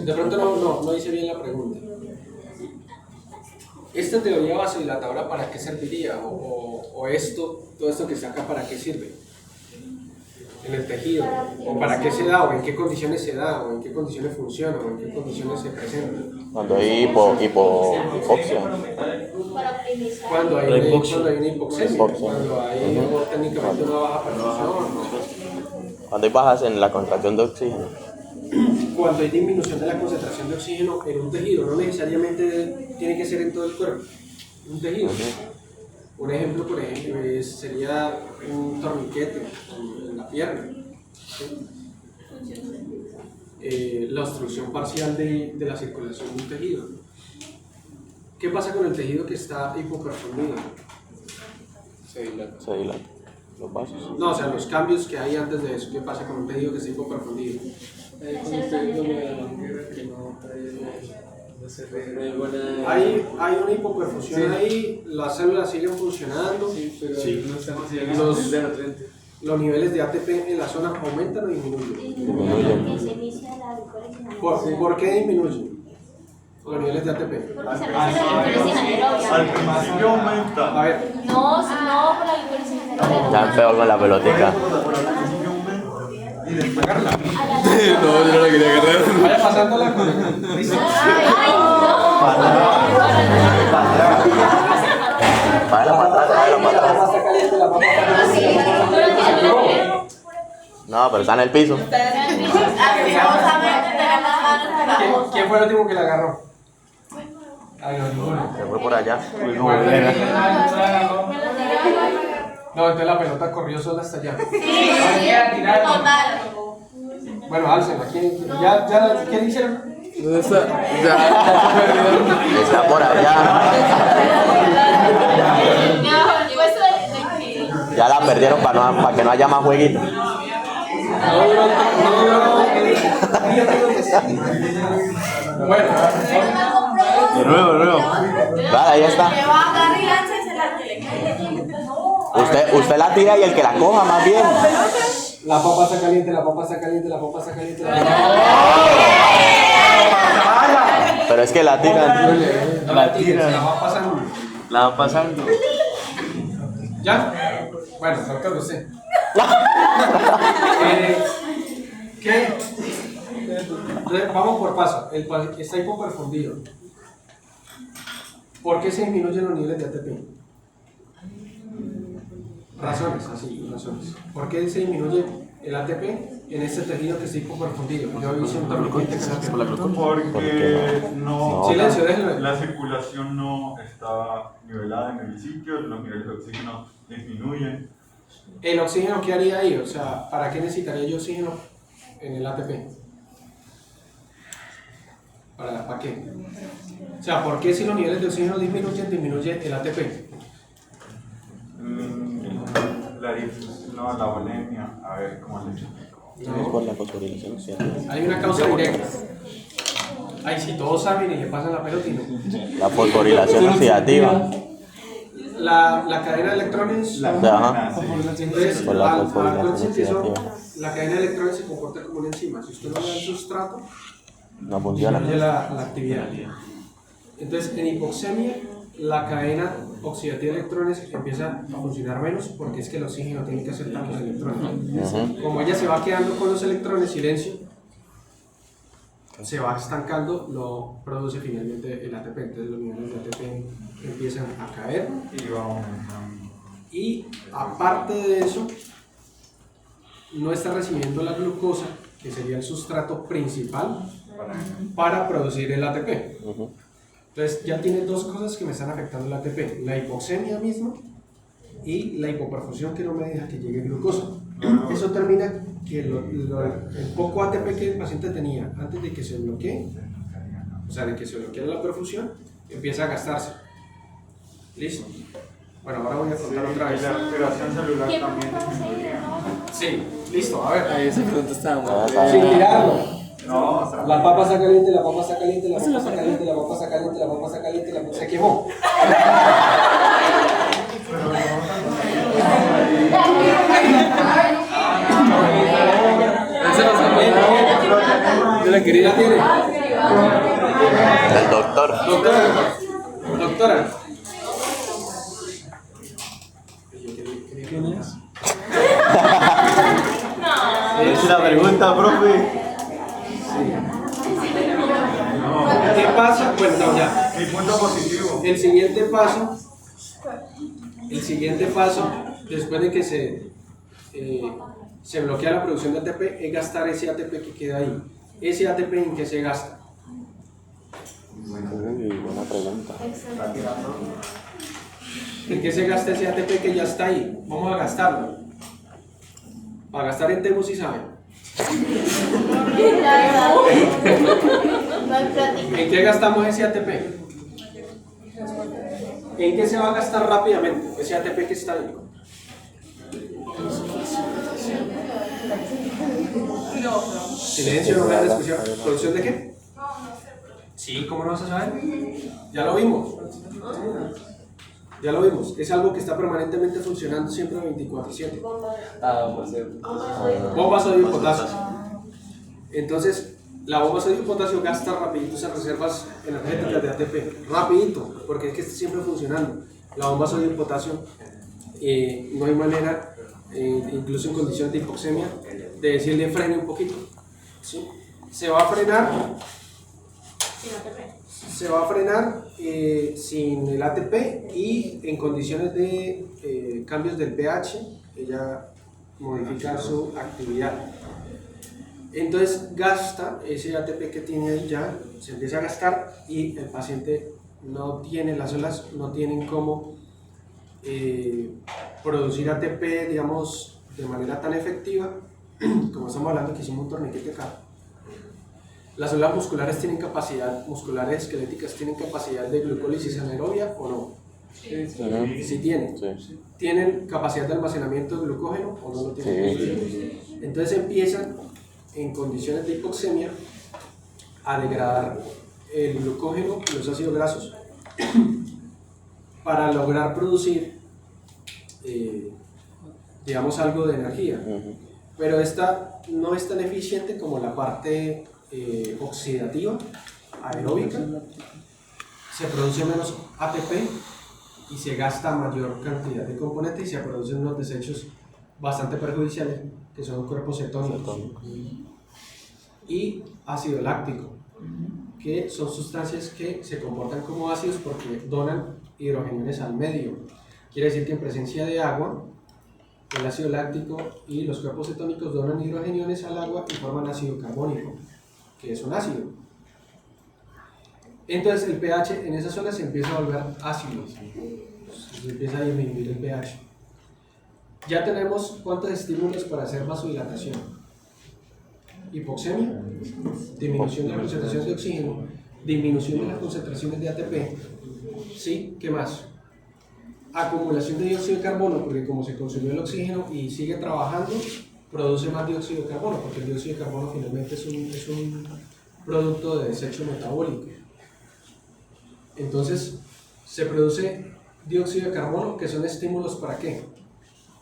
De pronto no hice bien la pregunta. ¿esta teoría vasodilatadora para qué serviría? O esto, todo esto que está acá, ¿para qué sirve? En el tejido, o para qué se da, o en qué condiciones se da, o en qué condiciones funciona, o en qué condiciones se presenta. Cuando hay hipoxia. Para optimizar. Cuando hay una hipoxemia, cuando hay técnicamente una baja perfusión, Cuando hay bajas en la contracción de oxígeno. cuando hay disminución de la concentración de oxígeno en un tejido, no necesariamente tiene que ser en todo el cuerpo, un tejido. Un ejemplo, por ejemplo, sería un torniquete en la pierna. ¿Sí? La obstrucción parcial de la circulación de un tejido. ¿Qué pasa con el tejido que está hipoperfundido? Se dilata. Los vasos. No, o sea, los cambios que hay antes de eso. ¿Qué pasa con un tejido que está hipoperfundido? Hay una hipoperfusión ahí, las células siguen funcionando, los niveles de ATP en la zona aumentan o disminuyen. Se inicia la glucosa. ¿Por qué disminuyen los niveles de ATP? Porque se refiere a la glucosa anaerobia. Al principio aumenta. A ver, No, por la glucosa anaerobia. Están feo con la pelotica. Y después agarra. No, yo no la quería agarrar. vaya pasándola con... ¿Listo? Ay, no. Págala para atrás. Está caliente la papa. No, pero está en el piso. ¿Quién fue el último que la agarró? Ay, no, ninguno. Se fue por allá. No, entonces la pelota corrió sola hasta allá. Total. Bueno, álcela. ¿Quién hicieron? ¿Dónde está? Está por allá. Ya la perdieron para que no haya más jueguitos. Bueno, De nuevo. Vale, ahí está. Usted la tira y el que la coja más bien. la papa está caliente, la papa está caliente, la papa está caliente. Pero es que la tiran. La tiran, la va pasando. La va pasando. ¿Ya? Bueno, doctor, usted. ¿Qué? Vamos por paso. Está hipoperfundido. ¿Por qué se disminuyen los niveles de ATP? Razones, así, razones. ¿Por qué se disminuye el ATP en este tejido que está hipoperfundido? Yo hice un torniquete con la Porque no, Silencio, déjenlo. la circulación no está nivelada en el sitio, los niveles de oxígeno disminuyen. ¿El oxígeno qué haría ahí? O sea, ¿para qué necesitaría yo oxígeno en el ATP? ¿Para qué? O sea, ¿por qué si los niveles de oxígeno disminuyen, disminuye el ATP? La bulimia, a ver cómo le explico. Es por la fosforilación oxidativa. Hay una causa directa. Ay, si todos saben y le pasan la pelota y no. La fosforilación oxidativa. La cadena de electrones. Ajá. Entonces, Por la al fosforilación acuérdense que oxidativa. la cadena de electrones se comporta como una enzima. Si usted no le da el sustrato, No funciona. disminuye la actividad. Entonces, en hipoxemia, la cadena oxidativa de electrones empieza a funcionar menos porque es que el oxígeno tiene que hacer tantos electrones. Como ella se va quedando con los electrones, silencio, se va estancando, lo produce finalmente el ATP. Entonces, los niveles de ATP empiezan a caer. Y va aumentando. Y aparte de eso, no está recibiendo la glucosa, que sería el sustrato principal para producir el ATP. Entonces ya tiene dos cosas que me están afectando el ATP, la hipoxemia misma y la hipoperfusión que no me deja que llegue glucosa. Eso termina que el poco ATP que el paciente tenía antes de que se bloquee, o sea, de que se bloquee la perfusión, empieza a gastarse. ¿Listo? Bueno, ahora voy a contar otra vez. La alteración celular ¿Quién también. va a seguir, no? Sí, listo, a ver. Ahí esa pregunta estaba mal. Sin tirarlo. No, La papa está caliente, la papa está caliente, la papa está caliente, la papa está caliente, la papa está caliente, la papa se quemó. Esa no sabía. Yo la quería. ¿La tiene? El doctor. Doctor, Doctora. ¿Quién es? Es la pregunta, profe. ¿Qué pasa? Bueno, no, ya. Mi punto positivo. El siguiente paso, después de que se bloquea la producción de ATP, es gastar ese ATP que queda ahí. ¿Ese ATP en qué se gasta? Uy, buena pregunta. ¿En qué se gasta ese ATP que ya está ahí? Vamos a gastarlo. Para gastar en Temu, ¿sí saben? ¿En qué gastamos ese ATP? ¿En qué se va a gastar rápidamente ese ATP que está ahí? Silencio, no vean discusión. ¿Producción de qué? Sí, ¿cómo no vas a saber? Ya lo vimos. Ya lo vimos. Es algo que está permanentemente funcionando siempre 24/7. Bomba sodio y potasio. Entonces, la bomba sodio y potasio gasta rapidito esas reservas energéticas de ATP. Rapidito, porque es que está siempre funcionando. La bomba sodio y potasio, no hay manera, incluso en condiciones de hipoxemia, de decirle frene un poquito. ¿Sí? Se va a frenar. Se va a frenar sin el ATP y en condiciones de cambios del pH, ella modifica su actividad. Entonces gasta ese ATP que tiene ahí, ya se empieza a gastar y el paciente no tiene, las células no tienen cómo producir ATP, digamos, de manera tan efectiva, como estamos hablando que hicimos un torniquete acá. ¿Las células musculares tienen capacidad, musculares esqueléticas tienen capacidad de glucólisis anaerobia o no? Sí tienen. Sí. ¿Tienen capacidad de almacenamiento de glucógeno o no lo tienen? Sí. Entonces empiezan en condiciones de hipoxemia a degradar el glucógeno y los ácidos grasos para lograr producir, digamos, algo de energía. Pero esta no es tan eficiente como la parte oxidativa, aeróbica. Se produce menos ATP y se gasta mayor cantidad de componentes y se producen unos desechos bastante perjudiciales que son cuerpos cetónicos y ácido láctico, que son sustancias que se comportan como ácidos porque donan hidrogeniones al medio. Quiere decir que en presencia de agua, el ácido láctico y los cuerpos cetónicos donan hidrogeniones al agua y forman ácido carbónico, que es un ácido. Entonces el pH en esa zona se empieza a volver ácido, se empieza a disminuir el pH. Ya tenemos cuántos estímulos para hacer vasodilatación: hipoxemia, disminución de la concentración de oxígeno, disminución de las concentraciones de ATP, ¿sí? ¿Qué más? Acumulación de dióxido de carbono, porque como se consumió el oxígeno y sigue trabajando, produce más dióxido de carbono, porque el dióxido de carbono finalmente es un producto de desecho metabólico. Entonces, se produce dióxido de carbono, que son estímulos ¿para qué?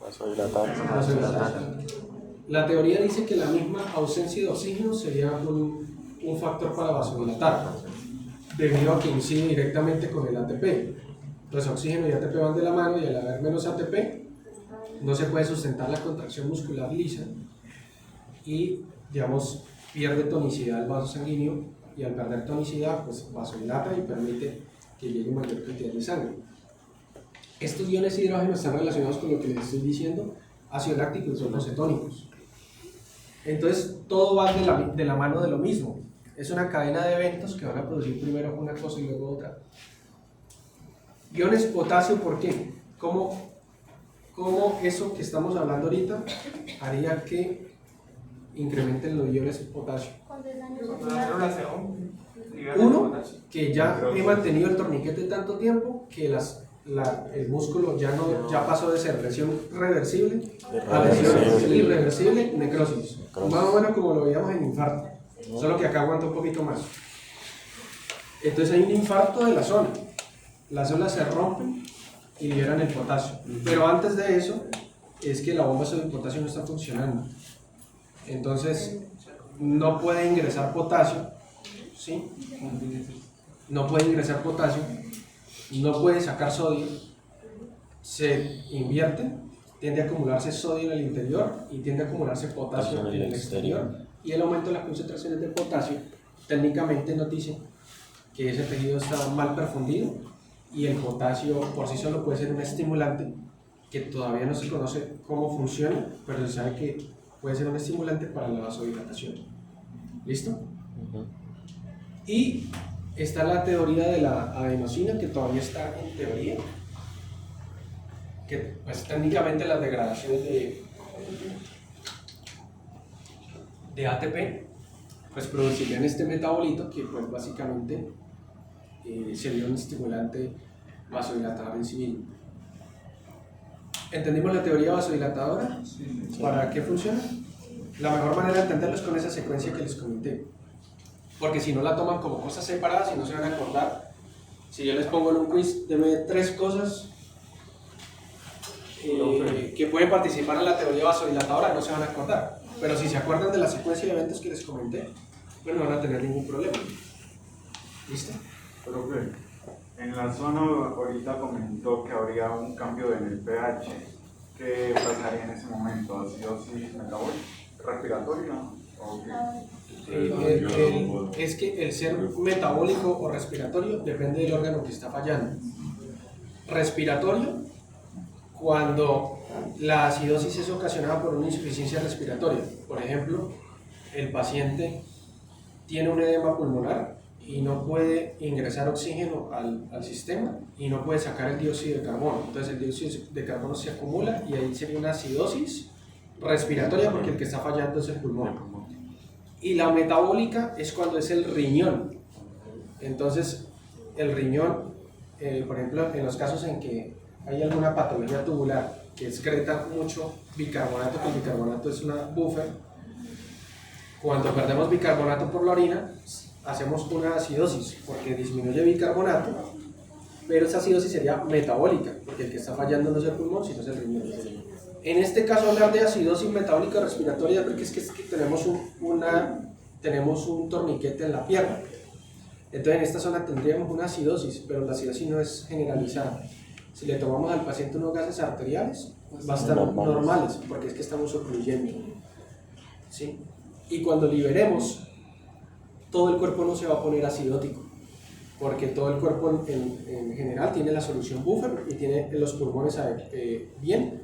Vasodilatar. La teoría dice que la misma ausencia de oxígeno sería un factor para vasodilatar, debido a que incide directamente con el ATP. Entonces, oxígeno y ATP van de la mano y al haber menos ATP, no se puede sustentar la contracción muscular lisa y, digamos, pierde tonicidad el vaso sanguíneo y al perder tonicidad, pues vasodilata y permite que llegue mayor cantidad de sangre. Estos iones hidrógeno están relacionados con lo que les estoy diciendo, ácido láctico y cuerpos cetónicos. Entonces, todo va de la mano de lo mismo. Es una cadena de eventos que van a producir primero una cosa y luego otra. Iones potasio, ¿por qué? ¿Cómo eso que estamos hablando ahorita haría que incrementen los iones potasio? Uno, que ya he mantenido el torniquete tanto tiempo que el músculo ya pasó de ser lesión reversible a lesión irreversible, necrosis. Más o menos como lo veíamos en infarto, solo que acá aguanta un poquito más. Entonces hay un infarto de la zona. Las células se rompen y liberan el potasio. Pero antes de eso, es que la bomba de potasio no está funcionando. Entonces, no puede ingresar potasio, ¿sí? No puede ingresar potasio no puede sacar sodio, se invierte, tiende a acumularse sodio en el interior y tiende a acumularse potasio en el exterior. Y el aumento de las concentraciones de potasio técnicamente nos dice que ese tejido está mal perfundido, y el potasio por sí solo puede ser un estimulante que todavía no se conoce cómo funciona, pero se sabe que puede ser un estimulante para la vasodilatación. ¿Listo? Y está la teoría de la adenosina, que todavía está en teoría, que pues técnicamente las degradaciones de ATP pues producirían este metabolito que pues básicamente sería un estimulante vasodilatador en sí mismo. ¿Entendimos la teoría vasodilatadora? ¿Para qué funciona? La mejor manera de entenderlo es con esa secuencia que les comenté, porque si no la toman como cosas separadas y no se van a acordar. Si yo les pongo en un quiz, deme 3 cosas que pueden participar en la teoría vasodilatadora, no se van a acordar, pero si se acuerdan de la secuencia de eventos que les comenté, pues no van a tener ningún problema. ¿Listo? Profe, en la zona ahorita comentó que habría un cambio en el pH. ¿Qué pasaría en ese momento? ¿Acidosis metabólica? ¿Respiratoria? ¿O qué? Es que el ser metabólico o respiratorio depende del órgano que está fallando. Respiratorio, cuando la acidosis es ocasionada por una insuficiencia respiratoria. Por ejemplo, el paciente tiene un edema pulmonar y no puede ingresar oxígeno al sistema y no puede sacar el dióxido de carbono. Entonces el dióxido de carbono se acumula y ahí sería una acidosis respiratoria, porque el que está fallando es el pulmón. Y la metabólica es cuando es el riñón. Entonces el riñón, por ejemplo, en los casos en que hay alguna patología tubular que excreta mucho bicarbonato, que el bicarbonato es una buffer, cuando perdemos bicarbonato por la orina, hacemos una acidosis, porque disminuye bicarbonato, pero esa acidosis sería metabólica, porque el que está fallando no es el pulmón, sino es el riñón. En este caso, hablar de acidosis metabólica respiratoria, porque es que tenemos un torniquete en la pierna. Entonces en esta zona tendríamos una acidosis, pero la acidosis no es generalizada. Si le tomamos al paciente unos gases arteriales, va a estar normales, porque es que estamos ocluyendo. ¿Sí? Y cuando liberemos, todo el cuerpo no se va a poner acidótico, porque todo el cuerpo en general tiene la solución buffer y tiene los pulmones bien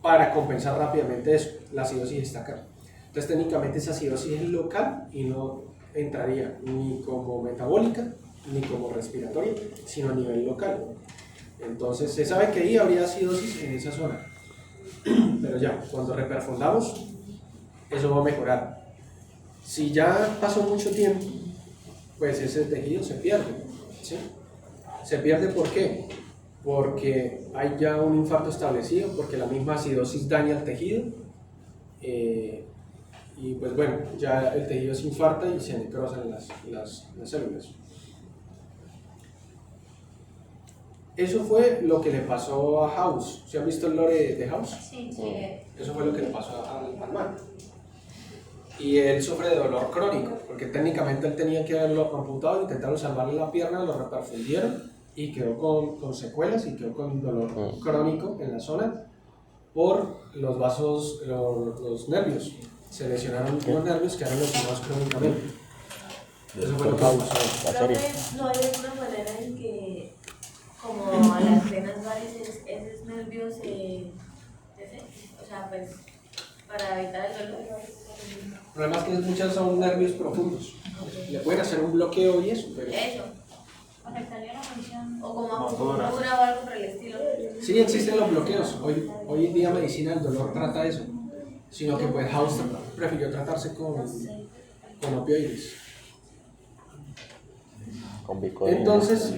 para compensar rápidamente eso. La acidosis está acá. Entonces técnicamente esa acidosis es local y no entraría ni como metabólica ni como respiratoria, sino a nivel local. Entonces se sabe que ahí habría acidosis en esa zona, pero ya, cuando reperfundamos, eso va a mejorar. Si ya pasó mucho tiempo, pues ese tejido se pierde, ¿sí? ¿Se pierde por qué? Porque hay ya un infarto establecido, porque la misma acidosis daña el tejido, y pues bueno, ya el tejido se infarta y se necrosan las células. Eso fue lo que le pasó a House. ¿Se han visto el lore de House? Sí. Eso fue lo que le pasó al man. Y él sufre de dolor crónico, porque técnicamente él tenía que haberlo amputado, intentaron salvarle la pierna, lo reperfundieron y quedó con secuelas y quedó con dolor crónico en la zona por los vasos, los nervios. Se lesionaron los nervios, quedaron lesionados crónicamente. Eso fue lo que pasó. ¿No hay alguna manera en que, como a las venas varias, esos nervios o sea, pues, para evitar el dolor? El problema es que muchas son nervios profundos. Le pueden hacer un bloqueo y eso, pero... Eso. Afectaría la función. O como acupuntura o algo por el estilo. Sí, existen los bloqueos. Hoy en día medicina del dolor trata eso. Sino que pues House prefirió tratarse con opioides. Entonces,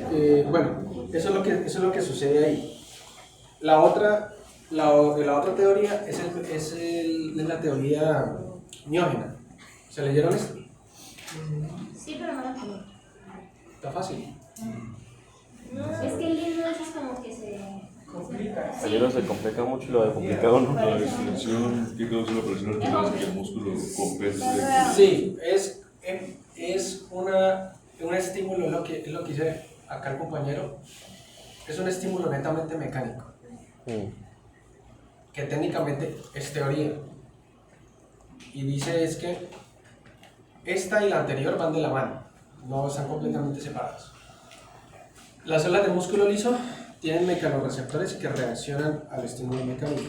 bueno, eso es lo que sucede ahí. La otra teoría es la teoría miógena. ¿Se leyeron esto? Sí, pero no la conozco. Está fácil. Es que el libro es como que se complica. El libro se complica mucho y lo de complicado, ¿no? La distensión que causa la presión arterial hace que el músculo compense. Sí, es un estímulo, es lo que dice acá el compañero, es un estímulo netamente mecánico, que técnicamente es teoría. Y dice es que esta y la anterior van de la mano, no están completamente separadas. Las células del músculo liso tienen mecanorreceptores que reaccionan al estímulo mecánico.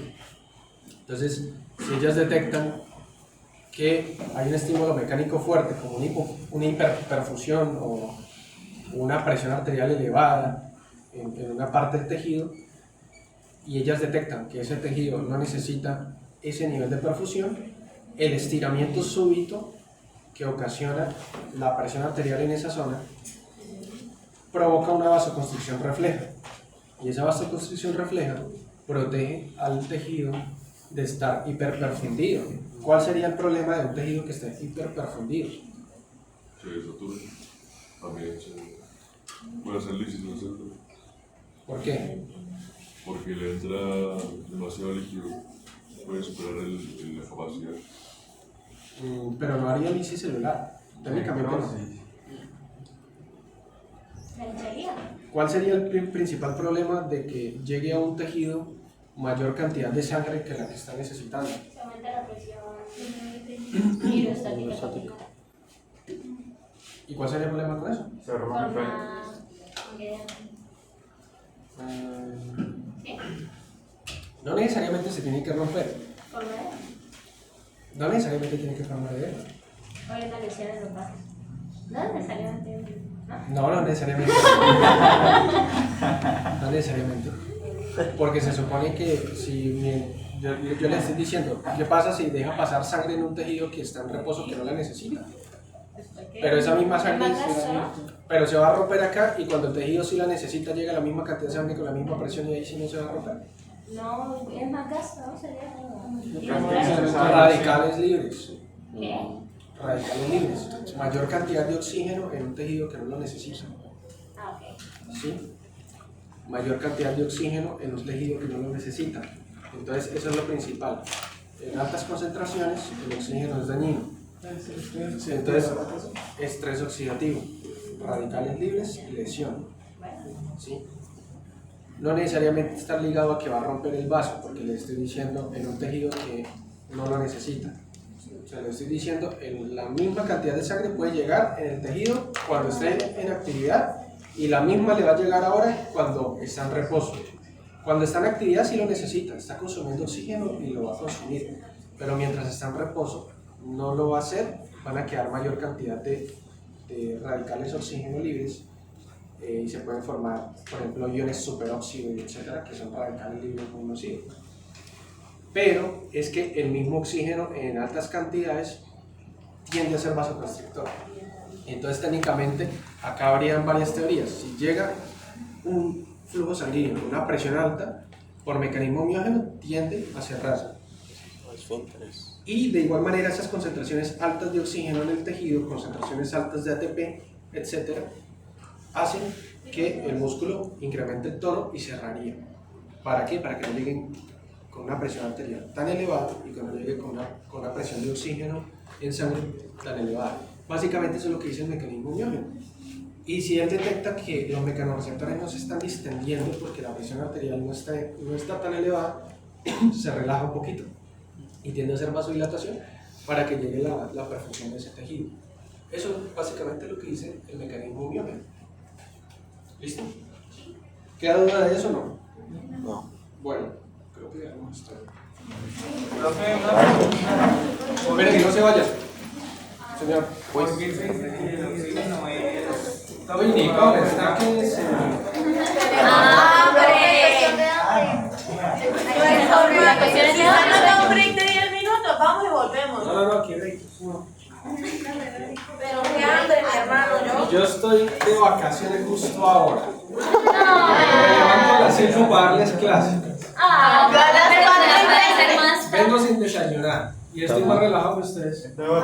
Entonces, si ellas detectan que hay un estímulo mecánico fuerte, como una hiperperfusión o una presión arterial elevada en una parte del tejido, y ellas detectan que ese tejido no necesita ese nivel de perfusión, el estiramiento súbito que ocasiona la presión arterial en esa zona provoca una vasoconstricción refleja, y esa vasoconstricción refleja protege al tejido de estar hiperperfundido. ¿Cuál sería el problema de un tejido que esté hiperperfundido? Se desatura. También puede ser lícito hacerlo. ¿Por qué? Porque le entra demasiado líquido, puede superar la capacidad. Pero no haría lisis celular, técnicamente no. ¿Cuál sería el principal problema de que llegue a un tejido mayor cantidad de sangre que la que está necesitando? Se aumenta la presión hidrostática. ¿Y cuál sería el problema con eso? Se rompe. No necesariamente se tiene que romper. No necesariamente tiene que formar edema. Oye, una lesión en los vasos. No necesariamente. No necesariamente. No necesariamente. Porque se supone que si yo le estoy diciendo, ¿qué pasa si deja pasar sangre en un tejido que está en reposo que no la necesita? Pero esa misma sangre pero se va a romper acá, y cuando el tejido sí la necesita llega la misma cantidad de sangre con la misma presión, y ahí sí no se va a romper. No, es más gas, ¿no? Sería Radicales libres. ¿Qué? Radicales libres. Mayor cantidad de oxígeno en un tejido que no lo necesita. Ah, ok. ¿Sí? Mayor cantidad de oxígeno en un tejido que no lo necesita. Entonces, eso es lo principal. En altas concentraciones, el oxígeno es dañino. Entonces, estrés oxidativo, radicales libres, lesión. ¿Sí? No necesariamente está ligado a que va a romper el vaso, porque le estoy diciendo en un tejido que no lo necesita. O sea, le estoy diciendo, la misma cantidad de sangre puede llegar en el tejido cuando esté en actividad, y la misma le va a llegar ahora cuando está en reposo. Cuando está en actividad sí lo necesita, está consumiendo oxígeno y lo va a consumir, pero mientras está en reposo no lo va a hacer, van a quedar mayor cantidad de radicales oxígeno libres, y se pueden formar, por ejemplo, iones superóxido y etcétera, que son radicales libres muy nocivos. Pero es que el mismo oxígeno en altas cantidades tiende a ser vasoconstrictor. Entonces, técnicamente, acá habrían varias teorías. Si llega un flujo sanguíneo, una presión alta, por mecanismo miógeno tiende a cerrarse. Y de igual manera, esas concentraciones altas de oxígeno en el tejido, concentraciones altas de ATP, etcétera, hacen que el músculo incremente el tono y cerraría. ¿Para qué? Para que no lleguen con una presión arterial tan elevada y que no llegue con una presión de oxígeno en sangre tan elevada. Básicamente eso es lo que dice el mecanismo miógeno. Y si él detecta que los mecanorreceptores no se están distendiendo porque la presión arterial no está tan elevada, se relaja un poquito y tiende a hacer vasodilatación para que llegue la perfusión de ese tejido. Eso es básicamente lo que dice el mecanismo miógeno. ¿Listo? ¿Queda duda de eso o no? No. Bueno, creo que ya no está. Profe, Esperen que no se vaya. Señor. ¿por qué se dice que el oxígeno es... Oye, Nico, está que se... La cuestión es que dando un break de 10 minutos, vamos y volvemos. No, aquí break. No. Pero qué hambre, mi hermano, Yo estoy de vacaciones justo ahora. Me levanto a las 5 para darles clase. Vengo sin desayunar y estoy más relajado que ustedes. Entonces,